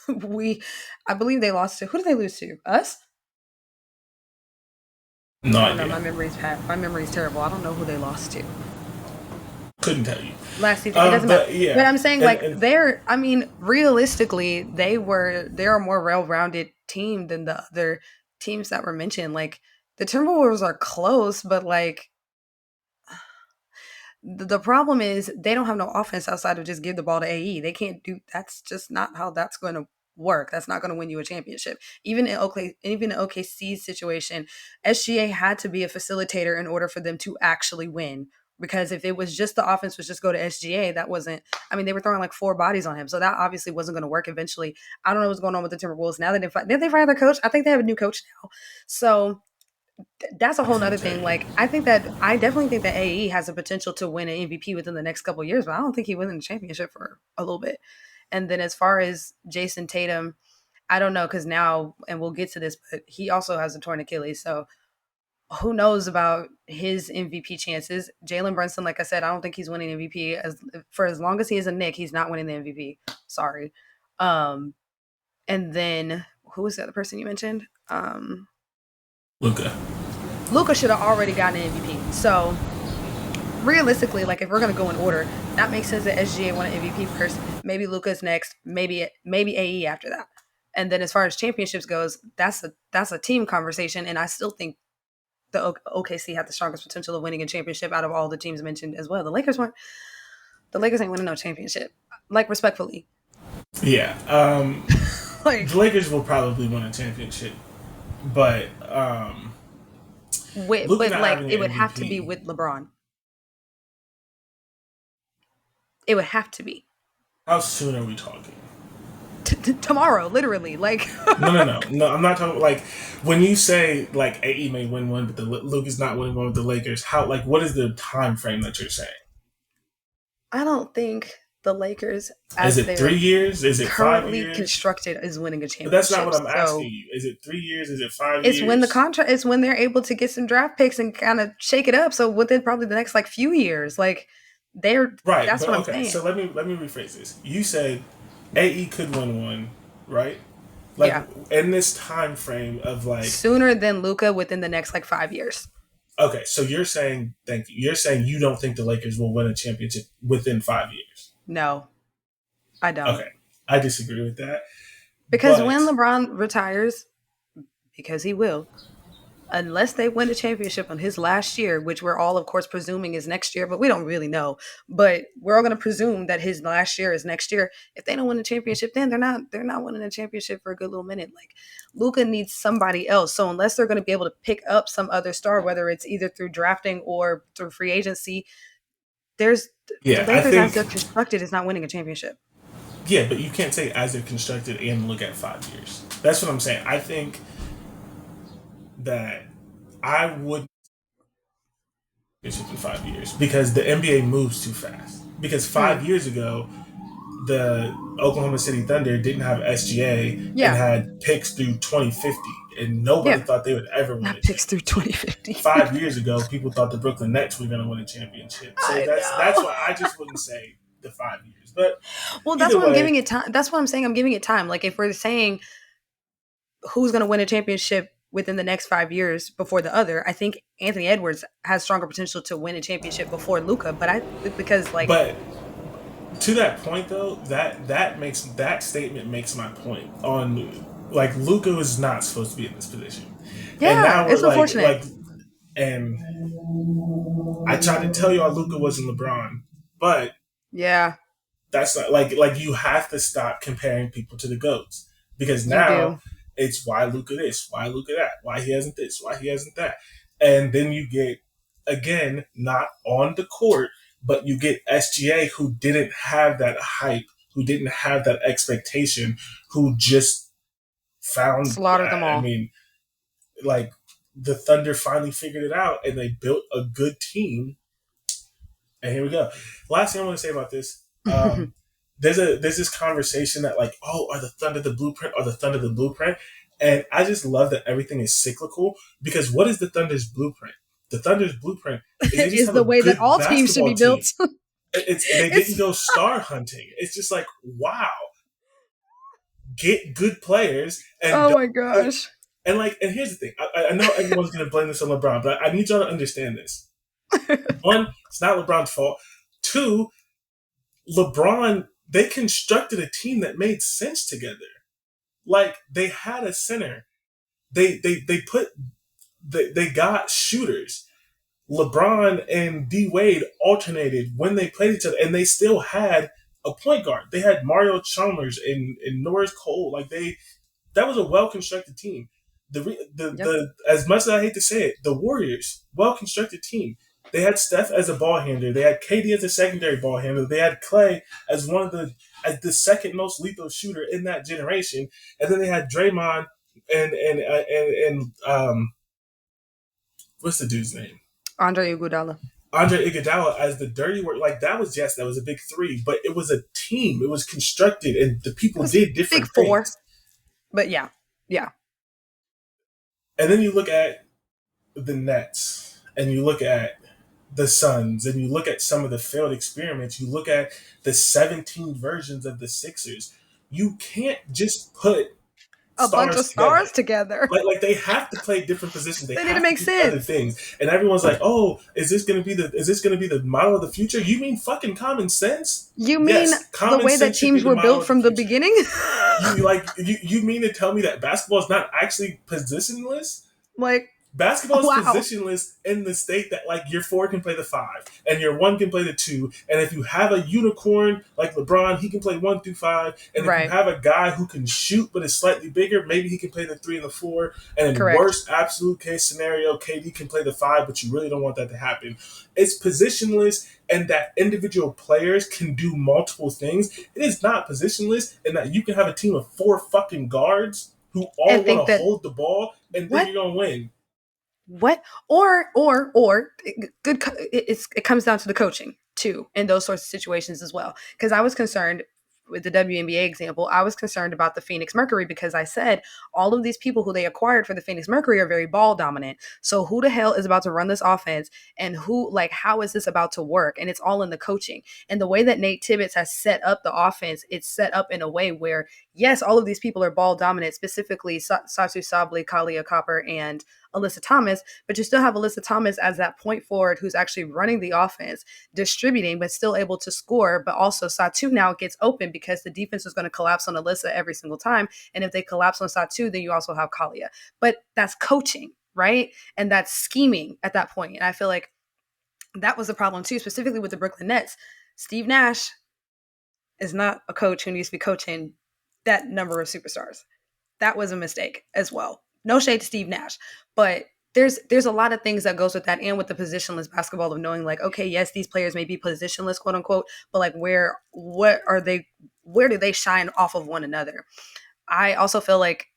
we I believe they lost to who did they lose to? Us? No I don't know. idea. My memory's terrible. I don't know who they lost to Couldn't tell you. last season. It doesn't matter. But But yeah, I'm saying like and they're I mean, realistically, they're a more well-rounded team than the other teams that were mentioned. Like the Timberwolves are close, but like the problem is they don't have no offense outside of just give the ball to AE. They can't do that's just not how that's going to work. That's not going to win you a championship. Even in OKC's situation, SGA had to be a facilitator in order for them to actually win. Because if it was just the offense was just go to SGA, that wasn't. I mean, they were throwing like four bodies on him, so that obviously wasn't going to work. Eventually, I don't know what's going on with the Timberwolves now. Did they fire their coach? I think they have a new coach now. So that's a I whole couldn't nother tell thing. you. Like, I definitely think that AE has the potential to win an MVP within the next couple of years, but I don't think he wins the championship for a little bit. And then as far as Jason Tatum, I don't know because now, and we'll get to this, but he also has a torn Achilles, so who knows about his MVP chances? Jalen Brunson, like I said, I don't think he's winning MVP as long as he is a Knick, he's not winning the MVP. Sorry. Um, and then who was the other person you mentioned? Luca. Luca should have already gotten an MVP. So realistically, like if we're gonna go in order, that makes sense that SGA won an MVP first. Maybe Luca's next. Maybe AE after that. And then as far as championships goes, that's a team conversation. And I still think the OKC had the strongest potential of winning a championship out of all the teams mentioned as well. The Lakers ain't winning no championship. Like respectfully, Yeah. The like Lakers will probably win a championship, but Luka but not like having it an would have to be MVP. with LeBron. It would have to be How soon are we talking? tomorrow, literally. Like No. I'm not talking like when you say like AE may win one, but the Luka's not winning one with the Lakers. How like what is the time frame that you're saying? I don't think the Lakers, Is as it 3 years? Is it five currently years? constructed, is winning a But that's not championship. what I'm asking So you. Is it 3 years? Is it five it's when the years? contract it's when they're able to get some draft picks and kind of shake it up. So within probably the next like few years, like they're Right, that's but what I'm okay. saying. So let me rephrase this. You said AE could win one, right? Like Yeah. in this time frame of like Sooner than Luca within the next like 5 years. okay, so you're saying thank you. You're saying you don't think the Lakers will win a championship within 5 years. No, I don't. Okay, I disagree with that. Because when But LeBron retires, because he will, unless they win a championship on his last year, which we're all, of course, presuming is next year, but we don't really know. But we're all going to presume that his last year is next year. If they don't win a championship, then they're not winning a championship for a good little minute. Like Luka needs somebody else. So unless they're going to be able to pick up some other star, whether it's either through drafting or through free agency, there's the Yeah, I Lakers as think they're constructed is not winning a championship. yeah, but you can't say as they're constructed and look at 5 years. That's what I'm saying. I think that I would in 5 years because the NBA moves too fast. Because Mm, 5 years ago, the Oklahoma City Thunder didn't have SGA and yeah, had picks through 2050, and nobody yeah. thought they would ever win a Not picks through championship. 2050. 5 years ago, people thought the Brooklyn Nets were going to win a championship. So I that's know. why I just wouldn't say the 5 years. But Well, that's either why I'm way, giving it time. That's what I'm saying. I'm giving it time. Like if we're saying who's going to win a championship within the next 5 years before the other, I think Anthony Edwards has stronger potential to win a championship before Luca. But I because like but to that point though, that statement makes my point on like Luca was not supposed to be in this position, and yeah, now we're it's unfortunate. and I tried to tell y'all Luca wasn't LeBron, but Yeah, that's not you have to stop comparing people to the goats because you now do. it's why Luca this, why Luca that, why he hasn't this, why he hasn't that, and then you get again not on the court, but you get SGA who didn't have that hype, who didn't have that expectation, who just found. Slaughter them I all. mean, like the Thunder finally figured it out and they built a good team. And here we go. Last thing I want to say about this, there's this conversation that like, oh, are the Thunder the blueprint? Are the Thunder the blueprint? And I just love that everything is cyclical because what is the Thunder's blueprint? The Thunder's blueprint is they just Is have the a way that good all teams should basketball be built. team. It's they didn't It's go star hunting. It's just like wow, get good players and oh don't my put gosh. and here's the thing. I know everyone's gonna blame this on LeBron, but I need y'all to understand this. One, it's not LeBron's fault. Two, LeBron, they constructed a team that made sense together. Like they had a center. They got shooters. LeBron and D Wade alternated when they played each other, and they still had a point guard. They had Mario Chalmers and Norris Cole. Like that was a well constructed team. Yep. The as much as I hate to say it, the Warriors well constructed team. They had Steph as a ball handler. They had KD as a secondary ball handler. They had Clay as one of the second most lethal shooter in that generation. And then they had Draymond and what's the dude's name? Andre Iguodala. Andre Iguodala as the dirty work. Like that was yes, that was a big three, but it was a team. It was constructed, and the It people was did big different four. things. But yeah. Yeah. And then you look at the Nets and you look at the Suns and you look at some of the failed experiments, you look at the 17 versions of the Sixers, you can't just put A bunch of stars together. stars together. Like they have to play different positions. They They need to have to make do other sense. things. And everyone's like, "Oh, is this gonna be the model of the future?" You mean fucking common sense? You mean Yes, the common way that sense should be teams the were model built of the from the future. beginning? You mean to tell me that basketball is not actually positionless? Like, Basketball is wow. positionless in the state that like your four can play the five and your one can play the two, and if you have a unicorn like LeBron, he can play 1 through 5, and if you Right. have a guy who can shoot but is slightly bigger, maybe he can play the 3 and the 4, and in Correct. worst absolute case scenario, KD can play the 5, but you really don't want that to happen. It's positionless, and that individual players can do multiple things. It is not positionless, and that you can have a team of 4 fucking guards who all And want think to that hold the ball and think what you're gonna win. what or it comes down to the coaching too in those sorts of situations as well, because I was concerned with the WNBA example. I was concerned about the Phoenix Mercury because I said all of these people who they acquired for the Phoenix Mercury are very ball dominant. So who the hell is about to run this offense, and who, like, how is this about to work? And it's all in the coaching and the way that Nate Tibbetts has set up the offense. It's set up in a way where yes, all of these people are ball dominant, specifically Satu Sabli, Kalia Copper, and Alyssa Thomas, but you still have Alyssa Thomas as that point forward who's actually running the offense, distributing, but still able to score. But also Satu now gets open because the defense is going to collapse on Alyssa every single time. And if they collapse on Satu, then you also have Kalia. But that's coaching. right? And that's scheming at that point. And I feel like that was the problem too, specifically with the Brooklyn Nets. Steve Nash is not a coach who needs to be coaching that number of superstars. That was a mistake as well. No shade to Steve Nash, but there's a lot of things that goes with that, and with the positionless basketball of knowing like, okay, yes, these players may be positionless, quote unquote, but like what are they? Where do they shine off of one another? I also feel like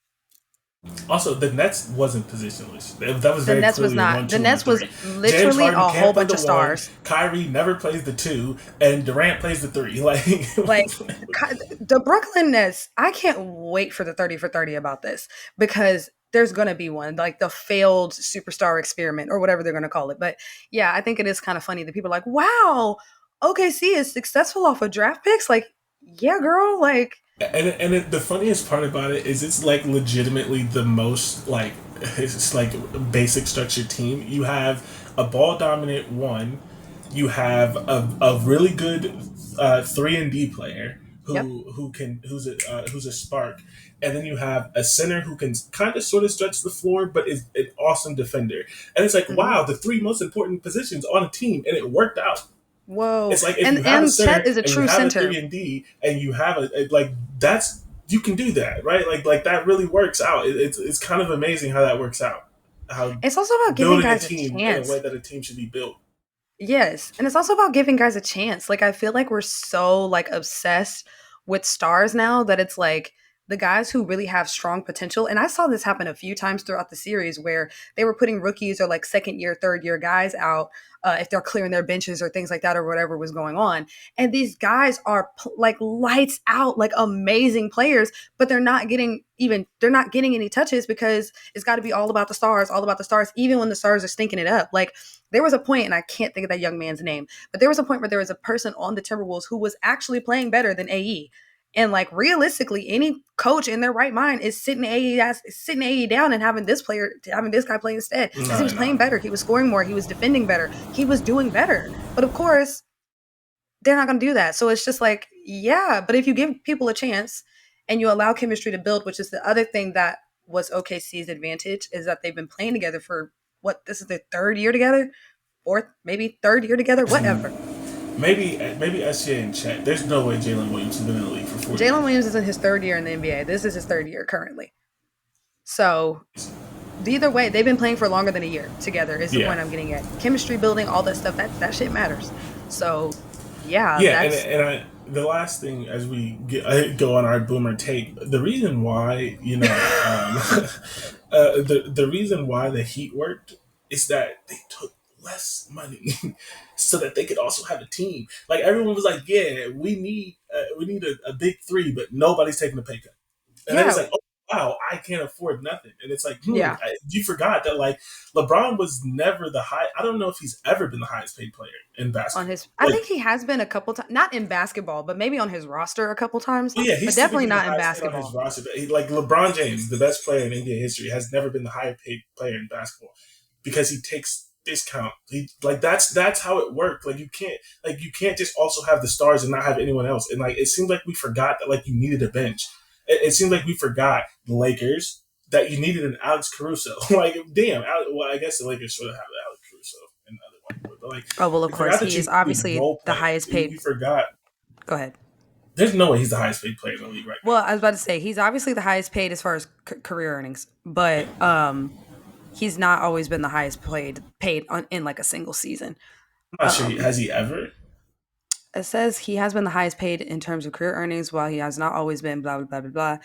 Also, the Nets wasn't positionless. That was the very Nets was clearly a not. one, The two, and a Nets was three. James literally a Harden whole can't play bunch the of one. stars. Kyrie never plays the two, and Durant plays the three. Like, Like the Brooklyn Nets, I can't wait for the 30 for 30 about this, because there's going to be one, like the failed superstar experiment or whatever they're going to call it. But yeah, I think it is kind of funny that people are like, wow, OKC is successful off of draft picks. Like, yeah, girl, like, the funniest part about it is it's like legitimately the most like it's like basic structured team. You have a ball dominant one, you have a really good 3 and D player yep. who's a spark, and then you have a center who can kind of sort of stretch the floor but is an awesome defender. And it's like, Mm-hmm. wow, the three most important positions on a team, and it worked out. Whoa. It's like if you have a And Chet center is a and you true have a center. 3 and D and you have like that's you can do that, right? Like that really works out. It's kind of amazing how that works out. How It's also about giving building a guys a team in a way chance. that a team should be built. Yes, and it's also about giving guys a chance. Like I feel like we're so like obsessed with stars now that it's like the guys who really have strong potential. And I saw this happen a few times throughout the series where they were putting rookies or like second year, third year guys out if they're clearing their benches or things like that or whatever was going on. And these guys are like lights out, like amazing players, but they're not getting any touches because it's got to be all about the stars, even when the stars are stinking it up. Like there was a point, and I can't think of that young man's name, but there was a point where there was a person on the Timberwolves who was actually playing better than AE. And like realistically, any coach in their right mind is sitting AE down and having this guy play instead, because he No, was no. playing better, he was scoring more, he was defending better, he was doing better. But of course, they're not going to do that. So it's just like, yeah, but if you give people a chance and you allow chemistry to build, which is the other thing that was OKC's advantage, is that they've been playing together for what, this is their third year together, fourth, maybe third year together, whatever. Maybe SGA and Chet. There's no way Jalen Williams has been in the league for 4 years. Jalen Williams is in his third year in the NBA. This is his third year currently. So either way, they've been playing for longer than a year together is the Yeah, point I'm getting at. Chemistry building, all that stuff, that shit matters. So yeah, yeah, that's the last thing as we go on our boomer take, the reason why the reason why the Heat worked is that they took less money so that they could also have a team. Like everyone was like, yeah, we need a big three, but nobody's taking a pay cut. And then it's yeah, like, oh wow, I can't afford nothing. And it's like, yeah. you forgot that like LeBron was never the high. I don't know if he's ever been the highest paid player in On basketball. his, I Like, think he has been a couple times, not in basketball, but maybe on his roster a couple times, well, yeah, but he's definitely typically the not in highest paid on his basketball. roster. But like LeBron James, the best player in NBA history, has never been the highest paid player in basketball because he takes discount. He like that's how it worked. Like you can't just also have the stars and not have anyone else. And like it seems like we forgot that like you needed a bench. It seems like we forgot the Lakers that you needed an Alex Caruso. Like damn, well I guess the Lakers should have had Alex Caruso and other white boy, but like Oh, well, of we course, forgot that he is you needed obviously role the players. highest We paid. forgot. Go ahead. There's no way he's the highest paid player in the league right now. Well, I was about to say he's obviously the highest paid as far as career earnings, but he's not always been the highest paid in like a single season. I'm not sure. Um, Has he ever? it says he has been the highest paid in terms of career earnings, while he has not always been blah blah blah blah blah.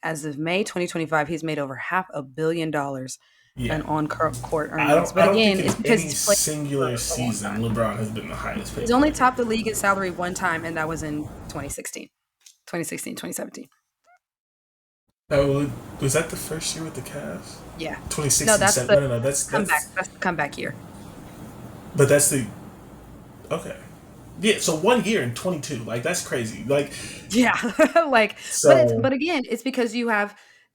As of May 2025, he's made over $500 million Yeah. in on-court I earnings. don't. I But don't think again, in it's because any he's played singular for a long season time. LeBron has been the highest He's paid only player. topped the league in salary one time, and that was in 2016, 2017. Oh, was that the first year with the Cavs? Yeah. No, 2016, that's 7. the No, no, no. That's. comeback. That's the comeback year. But that's the okay. Yeah. So 1 year in 22. Like that's crazy. Like Yeah. Like, so. but again, it's because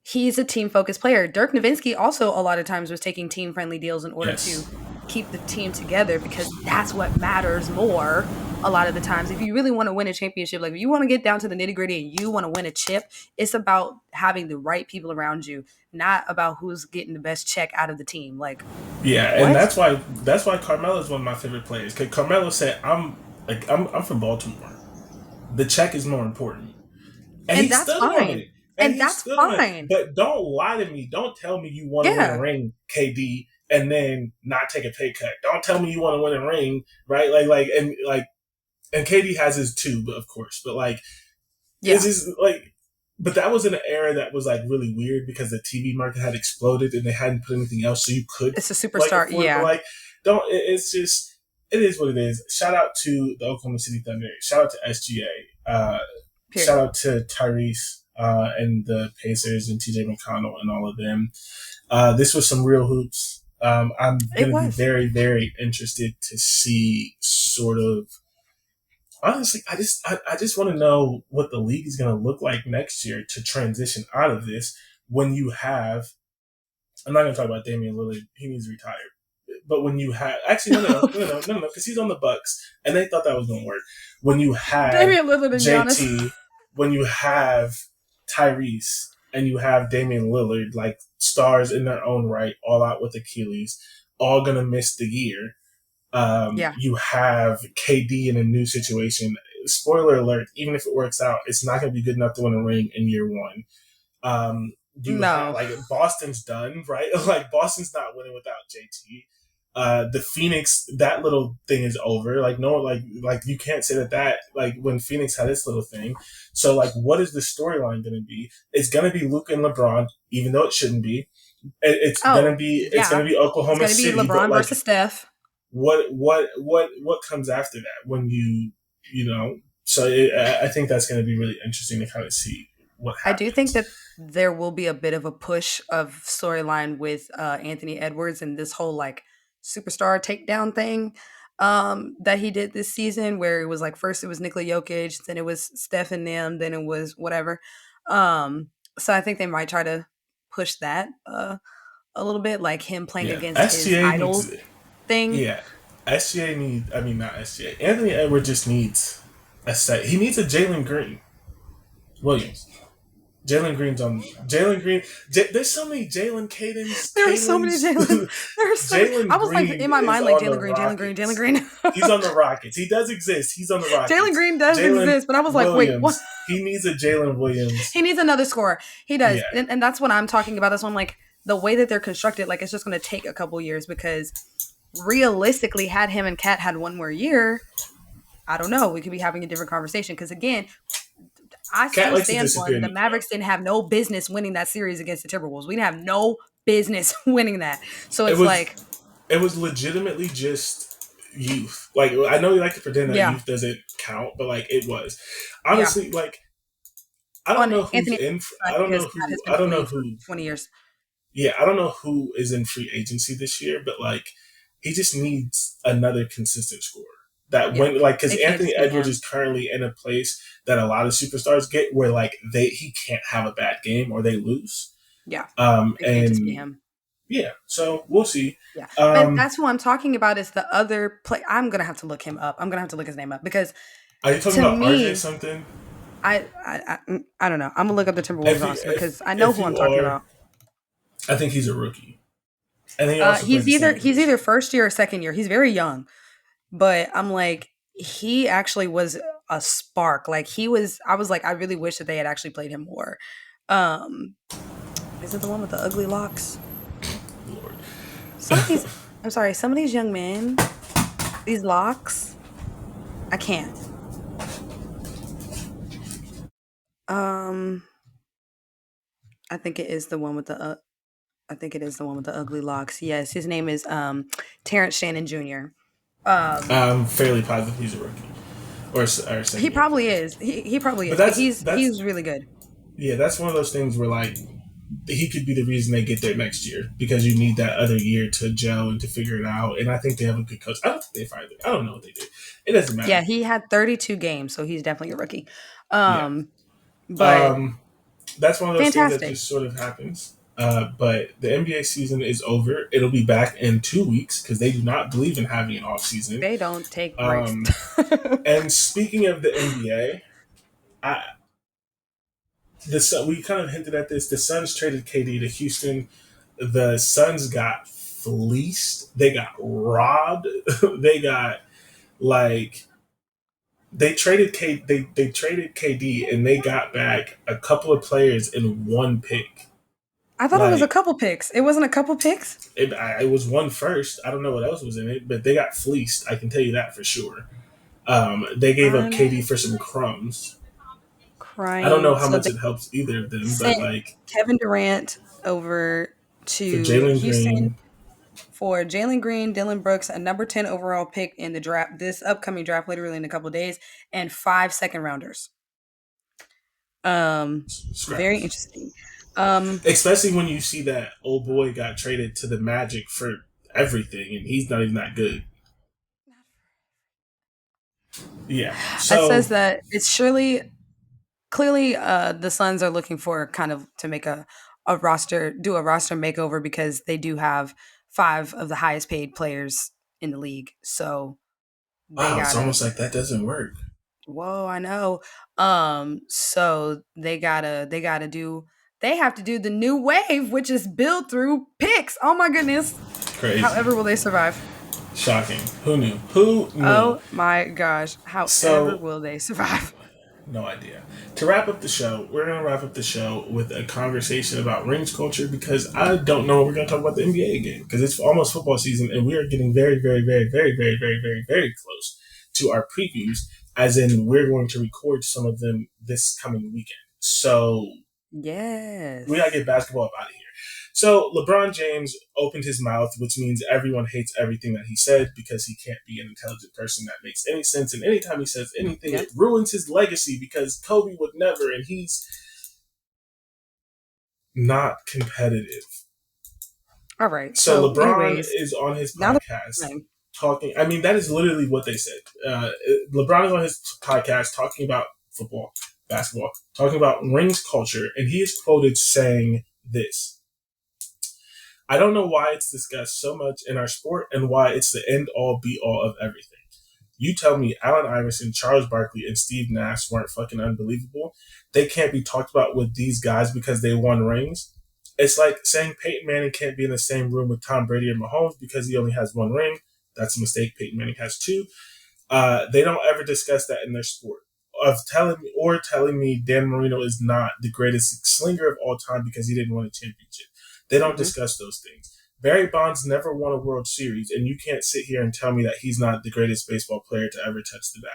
he's a team focused player. Dirk Nowitzki also a lot of times was taking team friendly deals in order to Yes. keep the team together, because that's what matters more a lot of the times. If you really want to win a championship, like if you want to get down to the nitty gritty and you want to win a chip, it's about having the right people around you, not about who's getting the best check out of the team. Like, Yeah, and what? that's why Carmelo is one of my favorite players. Cause Carmelo said, I'm from Baltimore. The check is more important." And And he that's stood on fine. it. And And he that's stood on it. fine. But don't lie to me. Don't tell me you want to win a Yeah. ring, KD, and then not take a pay cut. Don't tell me you want to win a ring, right? And KD has his too, of course. But like, it's Yeah. just like, but that was in an era that was like really weird because the TV market had exploded and they hadn't put anything else, so you could It's a like superstar. afford it. But Yeah. like, don't. It's just. It is what it is. Shout out to the Oklahoma City Thunder. Shout out to SGA. Shout Period. out to Tyrese and the Pacers and TJ McConnell and all of them. This was some real hoops. I'm It going to be was. very, very interested to see sort of. Honestly, I just want to know what the league is going to look like next year to transition out of this. When you have, I'm not going to talk about Damian Lillard. He needs to retire. But when you have, actually, no, because he's on the Bucks, and they thought that was going to work. When you have Damian Lillard and Giannis. JT, when you have Tyrese, and you have Damian Lillard, like stars in their own right, all out with Achilles, all going to miss the year. Yeah. You have KD in a new situation. Spoiler alert: even if it works out, it's not going to be good enough to win a ring in year one. You have No. like Boston's done, right? Like Boston's not winning without JT. The Phoenix, that little thing is over. Like no, like you can't say that like when Phoenix had its little thing. So like, what is the storyline going to be? It's going to be Luka and LeBron, even though it shouldn't be. Oh, It's yeah. going to be It's Oklahoma going to be City, but LeBron like versus Steph. what comes after that when you know? So I think that's going to be really interesting to kind of see what I do think happens. that there will be a bit of a push of storyline with Anthony Edwards and this whole like superstar takedown thing that he did this season, where it was like first it was Nikola Jokic, then it was Steph and them, then it was whatever. So I think they might try to push that a little bit, like him playing Yeah, against his SGA idols needs. thing. Yeah, SGA needs. I mean, not SGA. Anthony Edwards just needs a set. He needs a Jalen Green Williams. Jalen Green's on Jalen Green. There's so many Jalen There are so many Caden's. Jalen. There are so many. I Jalen was like Green in my is mind, like on the Jalen Green, Jalen Green, Jalen Rockets. Green. He's on the Rockets. He does exist. He's on the Jalen Rockets. Green does Jalen exist, but I was like, wait, what? Williams. He needs a Jalen Williams. He needs another scorer. He Yeah, does, and that's what I'm talking about. That's when like the way that they're constructed, like it's just going to take a couple years, because realistically, had him and Cat had one more year, I don't know. We could be having a different conversation, because again, I Cat still likes to stand disappear on in the the club. Mavericks didn't have no business winning that series against the Timberwolves. We didn't have no business winning that. So It it's was like, it was legitimately just youth. Like I know you like to pretend that yeah, youth doesn't count, but like it was yeah. honestly like I don't On know who's Anthony, in. because Cat has been I don't in the know league for who. 20 years. Yeah, I don't know who is in free agency this year, but like he just needs another consistent scorer. That Yeah, when like because it can't Anthony just be Edwards him. is currently in a place that a lot of superstars get where like he can't have a bad game or they lose. Yeah, it can't just be And him. yeah, so we'll see. Yeah, but Um, that's who I'm talking about. Is the other play? I'm gonna have to look him up. I'm gonna have to look his name up, because are you talking to about RJ me, something? I don't know. I'm gonna look up the Timberwolves If you roster because I know if who I'm you talking are, about. I think he's a rookie, and he also plays He's the either same he's position. either first year or second year. He's very young, but I'm like, he actually was a spark. Like he was. I was like, I really wish that they had actually played him more. Um, is it the one with the ugly locks? Lord. Some of these. I'm sorry. Some of these young men, these locks. I can't. Um, I think it is the one with the. I think it is the one with the ugly locks. Yes, his name is Terrence Shannon Jr. Um, I'm fairly positive he's a rookie or he second year probably player. is. He probably But is. that's He's really good. yeah, that's one of those things where like he could be the reason they get there next year because you need that other year to gel and to figure it out. And I think they have a good coach. I don't think they fired it. I don't know what they did. It doesn't Yeah, matter. he had 32 games, so he's definitely a rookie. Yeah. Um, but Um, that's one of those things that fantastic. just sort of happens. But the NBA season is over. It'll be back in 2 weeks because they do not believe in having an off season. They don't take breaks. Um, and speaking of the NBA, I, we kind of hinted at this. The Suns traded KD to Houston. The Suns got fleeced. They got robbed. they got like they traded KD and they got back a couple of players in one pick. I thought it was a Like couple picks. It wasn't a couple picks? it was one first. I don't know what else was in it, but they got fleeced. I can tell you that for sure. They gave up KD for some crumbs. I don't know Crying. how So much they it helps either of them, but sent like Kevin Durant over for to Jalen Houston Green, for Jalen Green, Dylan Brooks, a number 10 overall pick in the draft, this upcoming draft, literally in a couple of days, and 5 second rounders. Very scraps. interesting. Um, Especially when you see that old boy got traded to the Magic for everything, and he's not even that good. Yeah. it So, says that it's surely clearly the Suns are looking for kind of to make a roster, do a roster makeover because they do have five of the highest paid players in the league. So they wow, it's gotta almost like that doesn't work. whoa, I know. So they have to do the new wave, which is built through picks. Oh my goodness. Crazy. However will they survive? Shocking. Who knew? Who knew? Oh my gosh. However So, will they survive? no idea. To wrap up the show, we're going to wrap up the show with a conversation about rings culture because I don't know if we're going to talk about the NBA again because it's almost football season and we are getting very, very, very, very, very, very, very, very close to our previews, as in we're going to record some of them this coming weekend. So we got to Yes. get basketball out of here. So LeBron James opened his mouth, which means everyone hates everything that he said because he can't be an intelligent person that makes any sense. And anytime he says anything, Yep. it ruins his legacy because Kobe would never, and he's not competitive. All right. So So, LeBron anyways, is on his now the podcast time. talking. I mean, that is literally what they said. LeBron is on his podcast talking about football, basketball, talking about rings culture, and he is quoted saying this. I don't know why it's discussed so much in our sport and why it's the end all be all of everything. You tell me Allen Iverson, Charles Barkley, and Steve Nash weren't fucking unbelievable. They can't be talked about with these guys because they won rings. It's like saying Peyton Manning can't be in the same room with Tom Brady and Mahomes because he only has one ring. That's a mistake. Peyton Manning has two. They don't ever discuss that in their sport. Of telling me Dan Marino is not the greatest slinger of all time because he didn't win a championship. They don't Mm-hmm. discuss those things. Barry Bonds never won a World Series, and you can't sit here and tell me that he's not the greatest baseball player to ever touch the bat.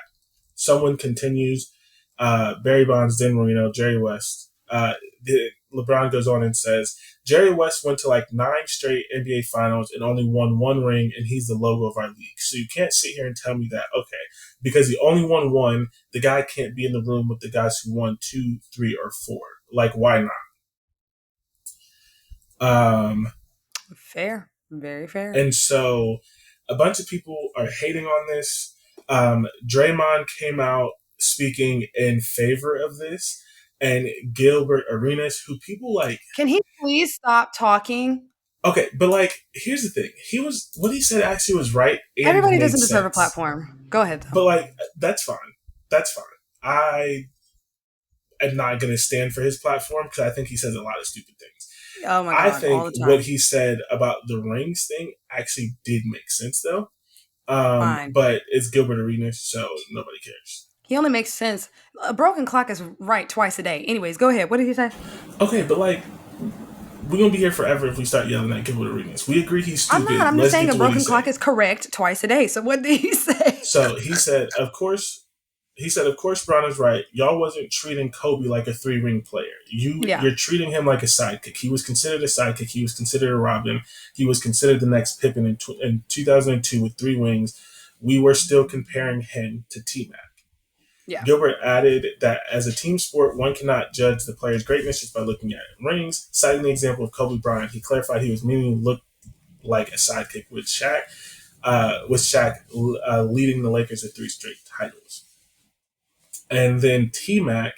Someone continues. Barry Bonds, Dan Marino, Jerry West. LeBron goes on and says, Jerry West went to like 9 straight NBA finals and only won one ring, and he's the logo of our league. So you can't sit here and tell me that, okay, because he only won one, the guy can't be in the room with the guys who won 2, 3, or 4. Like, why not? Fair. Very fair. And so a bunch of people are hating on this. Draymond came out speaking in favor of this, and Gilbert Arenas, who people like. Can he please stop talking? Okay, but like, here's the thing: what he said actually was right and Everybody made doesn't deserve a sense. platform. Go ahead, though. But like, that's fine. That's fine. I am not going to stand for his platform because I think he says a lot of stupid things. Oh my I God, all think the what time. he said about the rings thing actually did make sense, though. Fine. But it's Gilbert Arenas, so nobody cares. He only makes sense. A broken clock is right twice a day. Anyways, go ahead. What did he say? Okay, but like, we're gonna be here forever if we start yelling at Gilbert Arenas. We agree he's I'm not. stupid. I'm just Let's saying get a to what he broken said. clock is correct twice a day. So what did he say? So he said, of course, Brown is right. Y'all wasn't treating Kobe like a 3-ring player. Yeah. You're treating him like a sidekick. He was considered a sidekick. He was considered a Robin. He was considered the next Pippen in 2002 with 3 rings. We were still comparing him to T-Mac. Yeah. Gilbert added that as a team sport, one cannot judge the player's greatness just by looking at rings. Citing the example of Kobe Bryant, he clarified he was meaning to look like a sidekick with Shaq, leading the Lakers to 3 straight titles. And then T Mac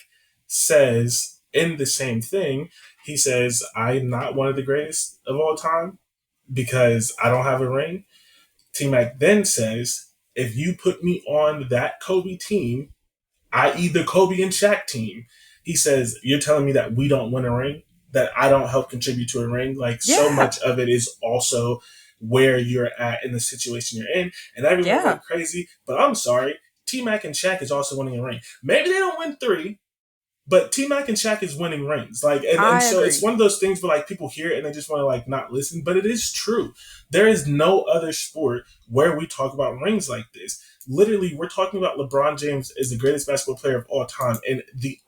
says in the same thing, He says, I'm not one of the greatest of all time because I don't have a ring. T Mac then says, if you put me on that Kobe team, i.e., the Kobe and Shaq team, he says, you're telling me that we don't win a ring, that I don't help contribute to a ring. Like, so Yeah. much of it is also where you're at in the situation you're in. And everyone Yeah. went crazy. But I'm sorry, T Mac and Shaq is also winning a ring. Maybe they don't win three, but T Mac and Shaq is winning rings. Like, and I so it's agree. one of those things where like people hear it and they just want to like not listen. But it is true. There is no other sport where we talk about rings like this. Literally, we're talking about LeBron James is the greatest basketball player of all time, and the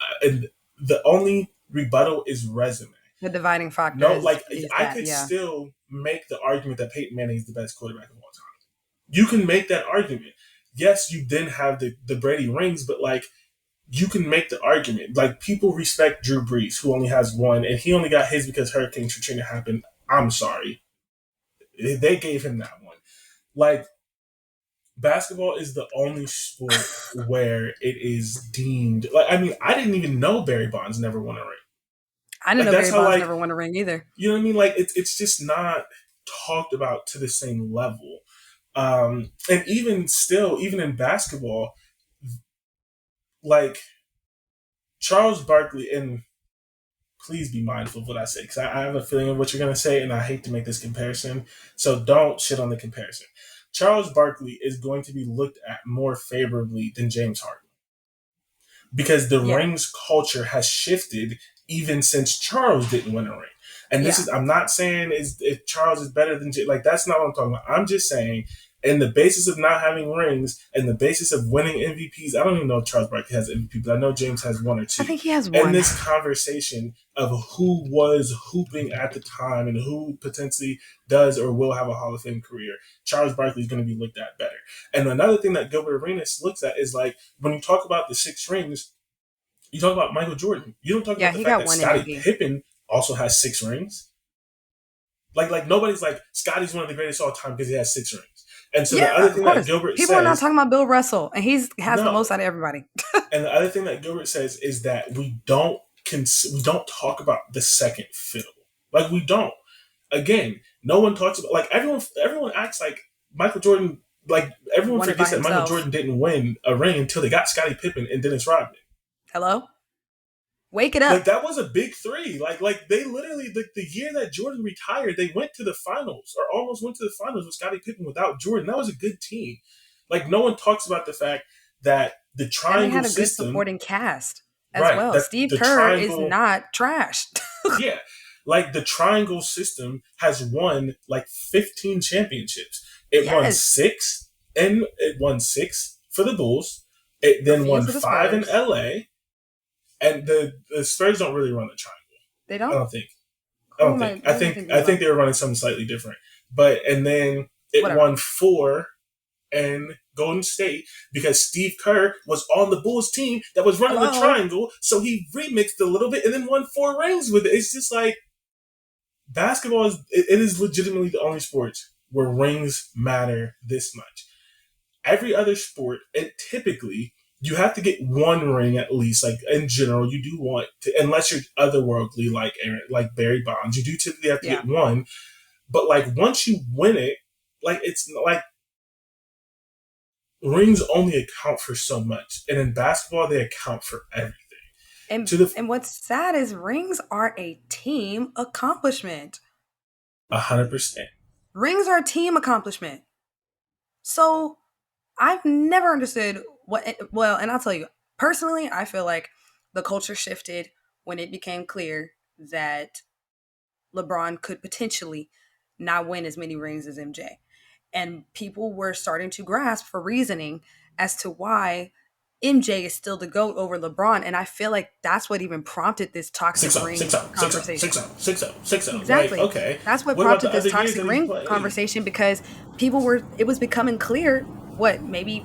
only rebuttal is resume. The dividing factor No, is like is I that, could yeah. still make the argument that Peyton Manning is the best quarterback of all time. You can make that argument. Yes, you didn't have the Brady rings, but like you can make the argument. Like people respect Drew Brees, who only has one, and he only got his because Hurricane Katrina happened. I'm sorry, they gave him that one. Like basketball is the only sport where it is deemed. Like I mean, I didn't even know Barry Bonds never won a ring. I didn't Like know that's Barry how Bonds like never won a ring either. you know what I mean. Like it's just not talked about to the same level. And even still, even in basketball, like Charles Barkley, and please be mindful of what I say because I have a feeling of what you're going to say, and I hate to make this comparison. So don't shit on the comparison. Charles Barkley is going to be looked at more favorably than James Harden because the Yeah. rings culture has shifted even since Charles didn't win a ring. And this Yeah. is, I'm not saying is if Charles is better than like that's not what I'm talking about. I'm just saying, in the basis of not having rings and the basis of winning MVPs, I don't even know if Charles Barkley has MVP, but I know James has one or I two. think he has And one. this conversation of who was hooping at the time and who potentially does or will have a Hall of Fame career, Charles Barkley is going to be looked at better. And another thing that Gilbert Arenas looks at is like when you talk about the six rings, you talk about Michael Jordan. You don't talk Yeah, about the he fact got that one Scottie MVP. Pippen also has six rings. Like nobody's like Scotty's one of the greatest all time because he has six rings. And so the Yeah, other of thing that course. Gilbert People are not says, talking about Bill Russell, and he's has the no. most out of everybody. And the other thing that Gilbert says is that we don't talk about the second fiddle. Like we don't. Again, no one talks about like everyone acts like Michael Jordan. Like everyone Won it by forgets that Michael himself. Jordan didn't win a ring until they got Scottie Pippen and Dennis Rodman. Hello? Wake it Like up. that was a big three. Like they literally the year that Jordan retired, they went to the finals or almost went to the finals with Scottie Pippen without Jordan. That was a good team. Like no one talks about the fact that the And they triangle had a good system, supporting cast as right? well. That Steve the Kerr is triangle, not trashed. yeah, like the triangle system has won like 15 championships. It won Yes. six, and it won six for the Bulls. It A then few won for the five in Spurs. LA, and the Spurs don't really run the triangle. They I don't? don't think. I Who don't am think. I who am I thinking I think about? they were running something slightly different. But and then it Whatever. won four in Golden State because Steve Kerr was on the Bulls team that was running the Hello? triangle, so he remixed a little bit and then won four rings with it. It's just like basketball it is legitimately the only sport where rings matter this much. Every other sport, it typically you have to get one ring at least. Like in general, you do want to, unless you're otherworldly like Aaron, like Barry Bonds, you do typically have to Yeah. get one. But like once you win it, like it's like rings only account for so much, and in basketball they account for everything. And To the and what's sad is rings are a team accomplishment. 100%. Rings are a team accomplishment. So I've never understood well, and I'll tell you, personally, I feel like the culture shifted when it became clear that LeBron could potentially not win as many rings as MJ. And people were starting to grasp for reasoning as to why MJ is still the GOAT over LeBron. And I feel like that's what even prompted this toxic 6-0, ring 6-0, 6-0, conversation. 6-0, 6-0, 6-0. Like, Exactly. okay, That's what what about prompted the this other years toxic that he ring played? conversation because it was becoming clear, what, maybe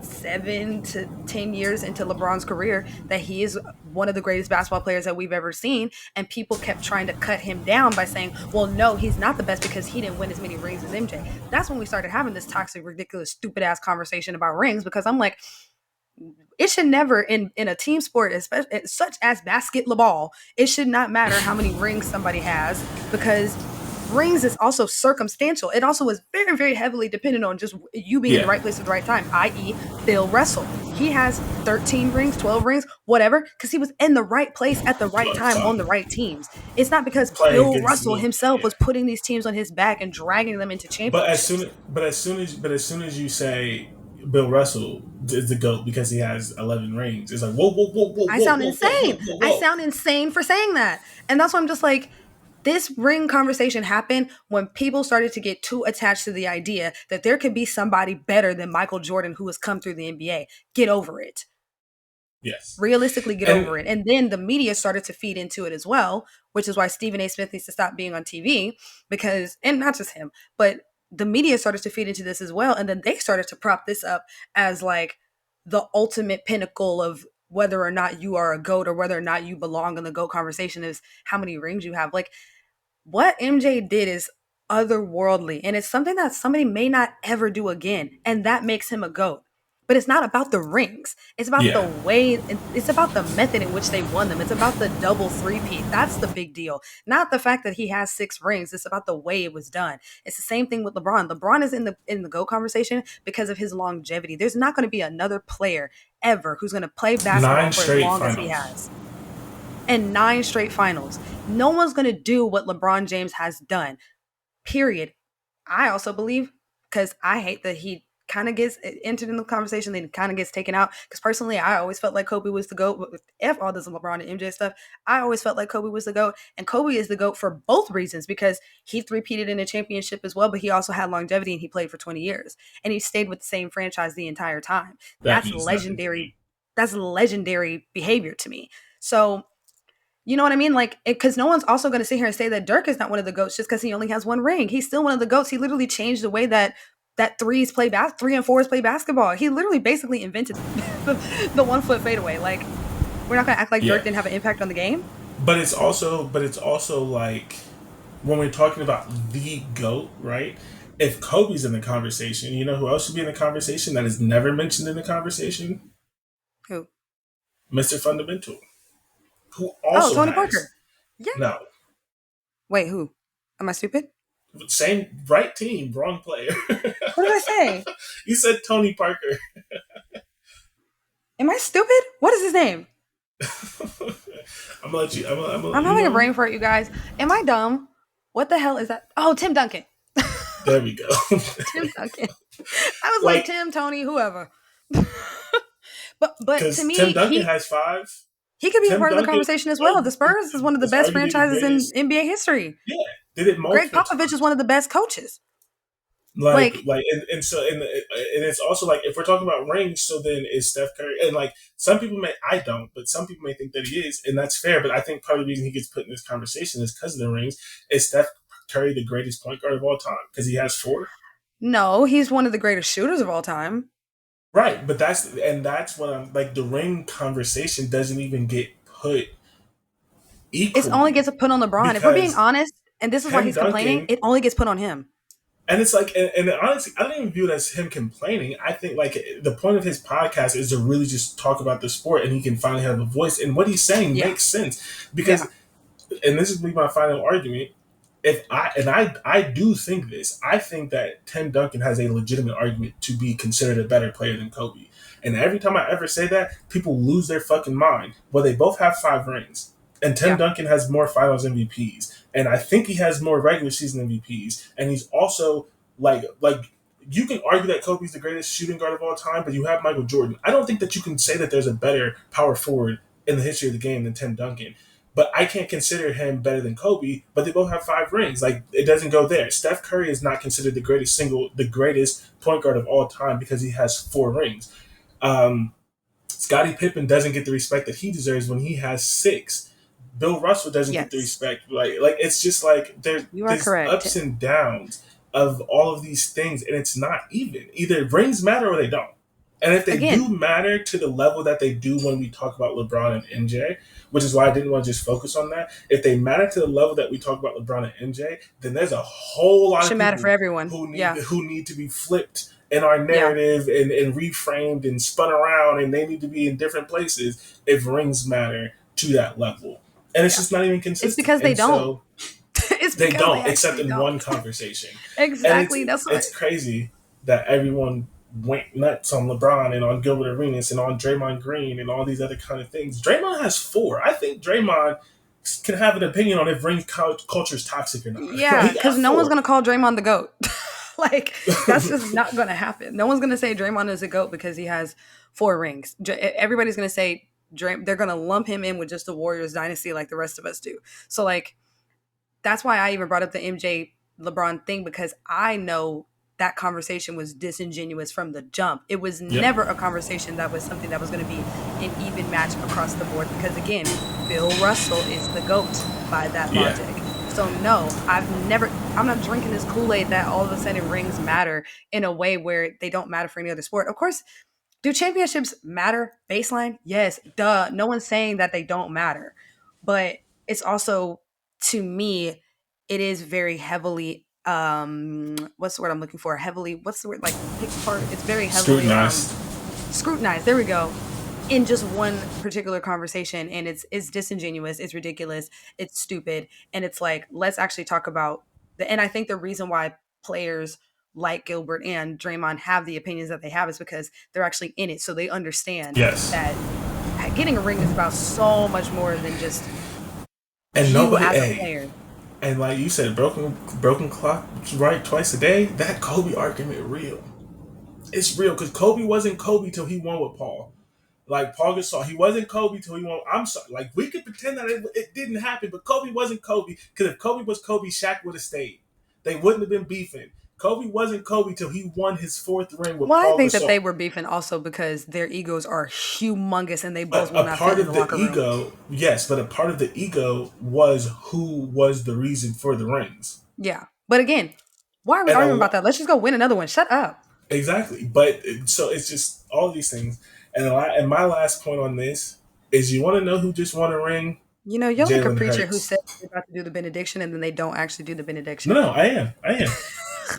7 to 10 years into LeBron's career, that he is one of the greatest basketball players that we've ever seen. And people kept trying to cut him down by saying, well, no, he's not the best because he didn't win as many rings as MJ. That's when we started having this toxic, ridiculous, stupid ass conversation about rings because I'm like, It should never in a team sport, especially such as basketball, it should not matter how many rings somebody has, because rings is also circumstantial. It also is very, very heavily dependent on just you being in the Yeah. right place at the right time, i.e., Bill Russell. He has 13 rings, 12 rings, whatever, because he was in the right place at the right time on the right teams. It's not because Playing Bill against Russell me. himself Yeah. was putting these teams on his back and dragging them into championships. As soon as you say Bill Russell is the GOAT because he has 11 rings, it's like whoa whoa whoa whoa I whoa sound whoa whoa insane. whoa whoa I whoa. sound insane for saying that. And that's why I'm just like, this ring conversation happened when people started to get too attached to the idea that there could be somebody better than Michael Jordan who has come through the NBA. Get over it. Yes. Realistically, get And over it. And then the media started to feed into it as well, which is why Stephen A. Smith needs to stop being on TV, because, and not just him, but the media started to feed into this as well. And then they started to prop this up as like the ultimate pinnacle of whether or not you are a GOAT or whether or not you belong in the GOAT conversation is how many rings you have. Like, what MJ did is otherworldly, and it's something that somebody may not ever do again, and that makes him a GOAT. But it's not about the rings. It's about the yeah, way, it's about the method in which they won them. It's about the double three-peat. That's the big deal. Not the fact that he has 6 rings. It's about the way it was done. It's the same thing with LeBron. LeBron is in the GOAT conversation because of his longevity. There's not going to be another player ever who's going to play basketball nine for as straight long as he finals. has, and 9 straight finals. No one's going to do what LeBron James has done, period. I also believe, because I hate that he kind of gets entered in the conversation, then kind of gets taken out. Because personally, I always felt like Kobe was the GOAT. But with F all this LeBron and MJ stuff, I always felt like Kobe was the GOAT. And Kobe is the GOAT for both reasons, because he three-peated in a championship as well, but he also had longevity and he played for 20 years. And he stayed with the same franchise the entire time. That That's means nothing to legendary. me. That's legendary behavior to me. So, you know what I mean? Like, because no one's also going to sit here and say that Dirk is not one of the goats just because he only has 1 ring. He's still one of the goats. He literally changed the way that three and fours play basketball. He literally basically invented the 1 foot fadeaway. Like, we're not going to act like Yeah, Dirk didn't have an impact on the game. but it's also like when we're talking about the GOAT, right? If Kobe's in the conversation, you know who else should be in the conversation that is never mentioned in the conversation? Who? Mr. Fundamental, who Oh, also Tony has Parker. Yeah. no Wait, who? Am I stupid? same right team, wrong player. What did I say? You said Tony Parker. Am I stupid? What is his name? I'm gonna let you. I'm You having a know. brain fart, you guys. Am I dumb? What the hell is that? Oh, Tim Duncan. There we go. Tim Duncan. I was like Like, Tim, Tony, whoever. But to because Tim me, Duncan has 5. he could be a Tim part of the Duncan conversation as well. The Spurs is one of the is best arguably the franchises in greatest. NBA history. Yeah, did it Greg multiple Popovich is times. one of the best coaches. Like, And so and it's also like if we're talking about rings, so then is Steph Curry, and like some people may, I don't, but some people may think that he is, and that's fair. But I think part of the reason he gets put in this conversation is because of the rings. Is Steph Curry the greatest point guard of all time because he has 4? no, he's one of the greatest shooters of all time. Right, but that's what I'm like. The ring conversation doesn't even get put It only equally gets put on LeBron. If we're being because honest, and this is why Tim he's complaining, Duncan. it only gets put on him. And it's like, and honestly, I don't even view it as him complaining. I think like the point of his podcast is to really just talk about the sport, and he can finally have a voice. And what he's saying Yeah. makes sense Yeah. because, and this is my final argument. If I do think this, I think that Tim Duncan has a legitimate argument to be considered a better player than Kobe. And every time I ever say that, people lose their fucking mind. Well, they both have 5 rings, and Tim Yeah. Duncan has more Finals MVPs, and I think he has more regular season MVPs, and he's also like you can argue that Kobe's the greatest shooting guard of all time, but you have Michael Jordan. I don't think that you can say that there's a better power forward in the history of the game than Tim Duncan. But I can't consider him better than Kobe. But they both have 5 rings. Like it doesn't go there. Steph Curry is not considered the greatest point guard of all time because he has 4 rings. Scottie Pippen doesn't get the respect that he deserves when he has 6. Bill Russell doesn't get the Yes. respect. Like it's just like You are there's correct. ups and downs of all of these things, and it's not even. Either rings matter or they don't. And if they do Again, matter to the level that they do when we talk about LeBron and MJ, which is why I didn't want to just focus on that. If they matter to the level that we talk about LeBron and MJ, then there's a whole lot of should matter for people everyone. Yeah. who need to be flipped in our Yeah, narrative and reframed and spun around, and they need to be in different places if rings matter to that level. And it's yeah. just not even It's consistent. because they And don't. so It's they because they don't, except actually in don't. one conversation. And Exactly. That's what. it's crazy that everyone went nuts on LeBron and on Gilbert Arenas and on Draymond Green and all these other kind of things. Draymond has four. I think Draymond can have an opinion on if ring culture is toxic or not. Yeah, He because got no one's four. gonna call Draymond the goat. Like that's just not gonna happen. No one's gonna say Draymond is a goat because he has 4 rings. Everybody's gonna say they're gonna lump him in with just the Warriors dynasty like the rest of us do. So like that's why I even brought up the MJ LeBron thing because I know that conversation was disingenuous from the jump. It was Yep. never a conversation that was something that was going to be an even match across the board because again, Bill Russell is the GOAT by that Yeah. logic. So no, I'm not drinking this Kool-Aid that all of a sudden rings matter in a way where they don't matter for any other sport. Of course, do championships matter? Baseline? Yes. Duh. No one's saying that they don't matter. But it's also, to me, it is very heavily what's the word I'm looking for? Heavily, what's the word? Like picked apart. It's very heavily Scrutinized. scrutinized. There we go. In just one particular conversation. And it's disingenuous, it's ridiculous, it's stupid. And it's like, let's actually talk about and I think the reason why players like Gilbert and Draymond have the opinions that they have is because they're actually in it. So they understand Yes. that getting a ring is about so much more than just And you nobody, as a hey, player. and like you said, broken clock right twice a day. That Kobe argument real. It's real because Kobe wasn't Kobe till he won with Paul. Like Paul Gasol, he wasn't Kobe till he won. I'm sorry. Like we could pretend that it didn't happen, but Kobe wasn't Kobe because if Kobe was Kobe, Shaq would have stayed. They wouldn't have been beefing. Kobe wasn't Kobe till he won his fourth ring with Well, I Paul think that they Gasol. were beefing also because their egos are humongous and they both will A not fit part in the of the locker room. ego, yes, but a part of the ego was who was the reason for the rings. Yeah. But again, why are we And arguing about that? Let's just go win another one. Shut up. exactly. But so it's just all these things. And my last point on this is you want to know who just won a ring? You know, you're like a Jalen preacher who Hurts. says they're about to do the benediction and then they don't actually do the No, benediction. no, I am. I am.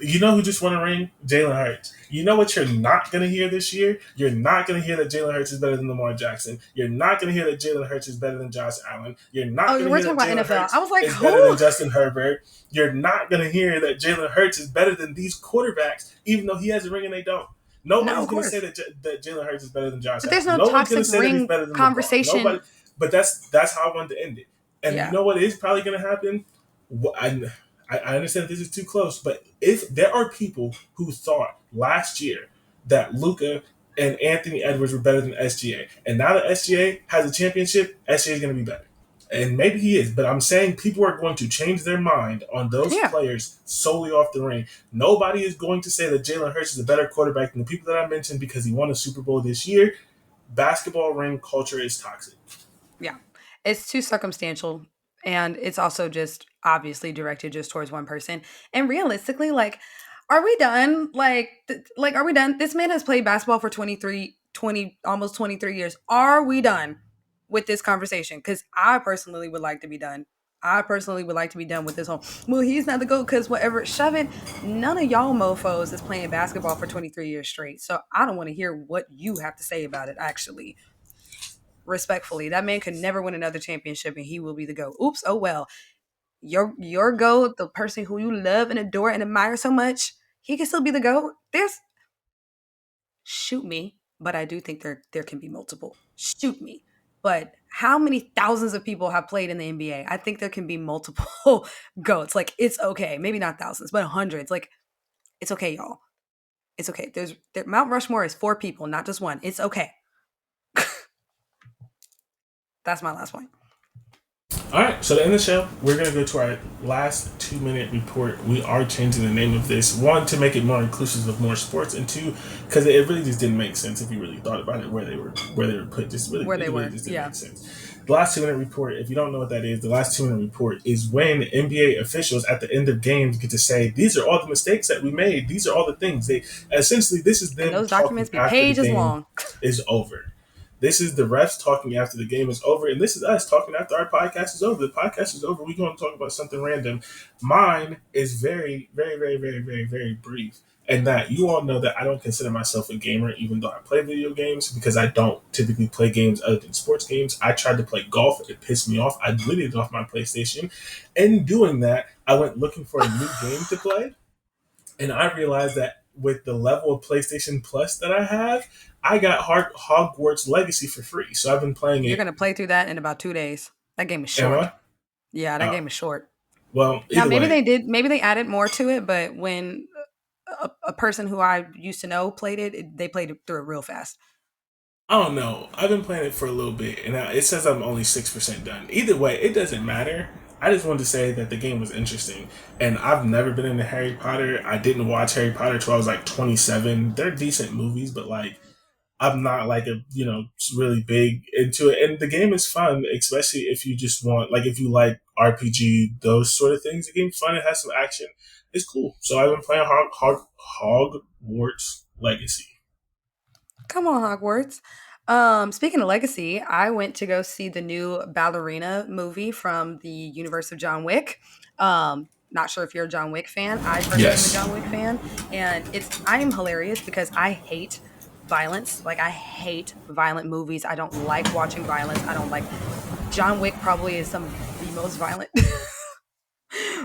You know who just won a ring? Jalen Hurts. You know what you're not going to hear this year? You're not going to hear that Jalen Hurts is better than Lamar Jackson. You're not going to hear that Jalen Hurts is better than Josh Allen. You're not Oh, going to we're hear talking that about Jalen NFL. I Hurts was like, is better than who? Justin Herbert. You're not going to hear that Jalen Hurts is better than these quarterbacks, even though he has a ring and they don't. No, Nobody's of going to say course. that Jalen Hurts is better than Josh But Allen. there's no No one's going toxic to say that he's ring better than LeBron. Nobody. conversation. But that's how I wanted to end it. And you Yeah. know what is probably going to happen? I understand that this is too close, but if there are people who thought last year that Luca and Anthony Edwards were better than SGA, and now that SGA has a championship, SGA is going to be better. And maybe he is, but I'm saying people are going to change their mind on those Yeah. players solely off the ring. Nobody is going to say that Jalen Hurts is a better quarterback than the people that I mentioned because he won a Super Bowl this year. Basketball ring culture is toxic. Yeah. It's too circumstantial. And it's also just obviously directed just towards one person. And realistically, like, are we done? Like, are we done? This man has played basketball for 20, almost 23 years. Are we done with this conversation? Because I personally would like to be done. I personally would like to be done with this whole, well, he's not the GOAT because whatever, shove it. None of y'all mofos is playing basketball for 23 years straight. So I don't want to hear what you have to say about it, actually. Respectfully, that man could never win another championship and he will be the GOAT. Oops, oh well. Your GOAT, the person who you love and adore and admire so much, he can still be the GOAT. There's shoot me, but I do think there can be multiple. Shoot me. But how many thousands of people have played in the NBA? I think there can be multiple GOATs. Like it's okay. Maybe not thousands, but hundreds. Like it's okay, y'all. It's okay. Mount Rushmore is 4 people, not just one. It's okay. That's my last point. All right, so to end the show, we're going to go to our last 2 minute report. We are changing the name of this. One, to make it more inclusive of more sports, and two, because it really just didn't make sense if you really thought about it, where they were put. Just really, Where they it really were. just didn't Yeah. make sense. The last 2 minute report, if you don't know what that is, the last 2 minute report is when NBA officials at the end of games get to say, these are all the mistakes that we made. These are all the things. They essentially, this is And them those talking documents be after the pages game long. is over. This is the refs talking after the game is over, and this is us talking after our podcast is over. The podcast is over. We're going to talk about something random. Mine is very, very, very, very, very, very brief, And that you all know that I don't consider myself a gamer, even though I play video games, because I don't typically play games other than sports games. I tried to play golf. It pissed me off. I deleted it off my PlayStation. In doing that, I went looking for a new game to play. And I realized that with the level of PlayStation Plus that I have, I got Hogwarts Legacy for free. So I've been playing You're it. gonna play through that in about 2 days. That game is Am short. I? Yeah, that Uh, game is short. well, Now either way, maybe they added more to it, but when a person who I used to know played they played it through it real fast. I don't know. I've been playing it for a little bit, and it says I'm only 6% done. Either way, it doesn't matter. I just wanted to say that the game was interesting, and I've never been into Harry Potter. I didn't watch Harry Potter till I was like 27. They're decent movies, but like I'm not like a really big into it. And the game is fun, especially if you just want like if you like RPG those sort of things. The game's fun. It has some action. It's cool. So I've been playing Hogwarts Legacy. Come on, Hogwarts. Speaking of legacy, I went to go see the new Ballerina movie from the universe of John Wick. Not sure if you're a John Wick fan. I personally am a Yes. John Wick fan, and I am hilarious because I hate violence. Like I hate violent movies. I don't like watching violence. I don't like John Wick probably is some of the most violent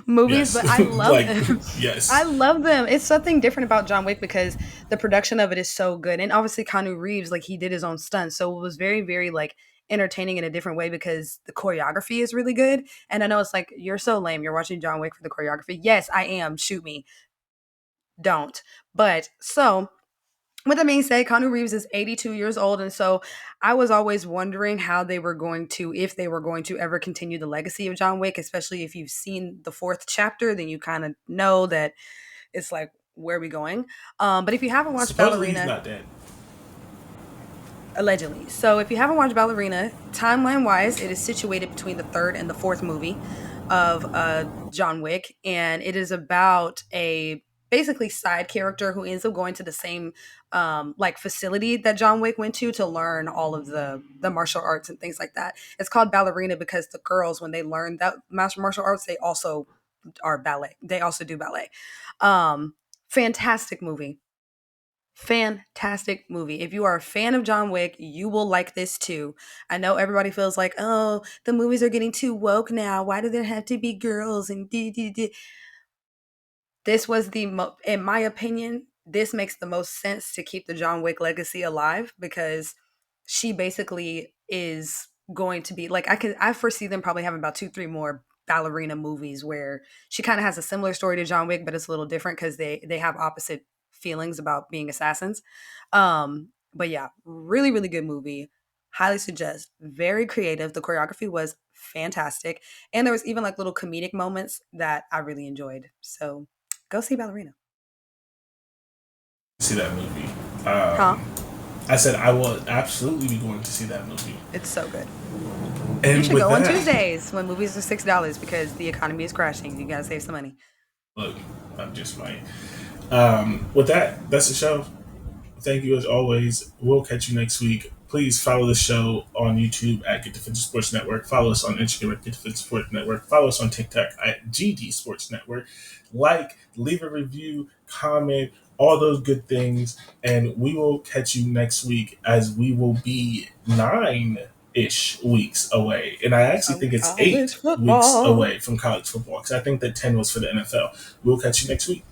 movies, Yes. but I love like them. I yes. love them. It's something different about John Wick because the production of it is so good. And obviously Keanu Reeves, like he did his own stunts. So it was very, very like entertaining in a different way because the choreography is really good. And I know it's like, you're so lame. You're watching John Wick for the choreography. Yes, I am. Shoot me. Don't. But so with that being said, Keanu Reeves is 82 years old. And so I was always wondering how they were going to, if they were going to ever continue the legacy of John Wick, especially if you've seen the fourth chapter, then you kind of know that it's like, where are we going? But if you haven't watched Supposedly he's Ballerina, not dead. allegedly. So if you haven't watched Ballerina, timeline wise, it is situated between the third and the fourth movie of John Wick, and it is about a basically side character who ends up going to the same like facility that John Wick went to learn all of the martial arts and things like that. It's called Ballerina because the girls, when they learn that martial arts, they also are ballet. They also do ballet. Um, Fantastic movie. Fantastic movie. If you are a fan of John Wick, you will like this too. I know everybody feels like, oh, the movies are getting too woke now. Why do there have to be girls and this was in my opinion, this makes the most sense to keep the John Wick legacy alive because she basically is going to be like I foresee them probably having about 2 3 more ballerina movies where she kind of has a similar story to John Wick but it's a little different cuz they have opposite feelings about being assassins. But yeah, really really good movie. Highly suggest. Very creative. The choreography was fantastic and there was even like little comedic moments that I really enjoyed. So go see Ballerina. See that movie. Huh? I said I will absolutely be going to see that movie. It's so good. You And should with go on that, Tuesdays when movies are $6 because the economy is crashing. You gotta save some money. look, I'm just fine. With that, that's the show. Thank you as always. We'll catch you next week. Please follow the show on YouTube at Get Defensive Sports Network. Follow us on Instagram at Get Defensive Sports Network. Follow us on TikTok at GD Sports Network. Like, leave a review, comment, all those good things. And we will catch you next week as we will be 9-ish weeks away. And I actually From think it's college 8 weeks football. away from college football because I think that 10 was for the NFL. We'll catch you next week.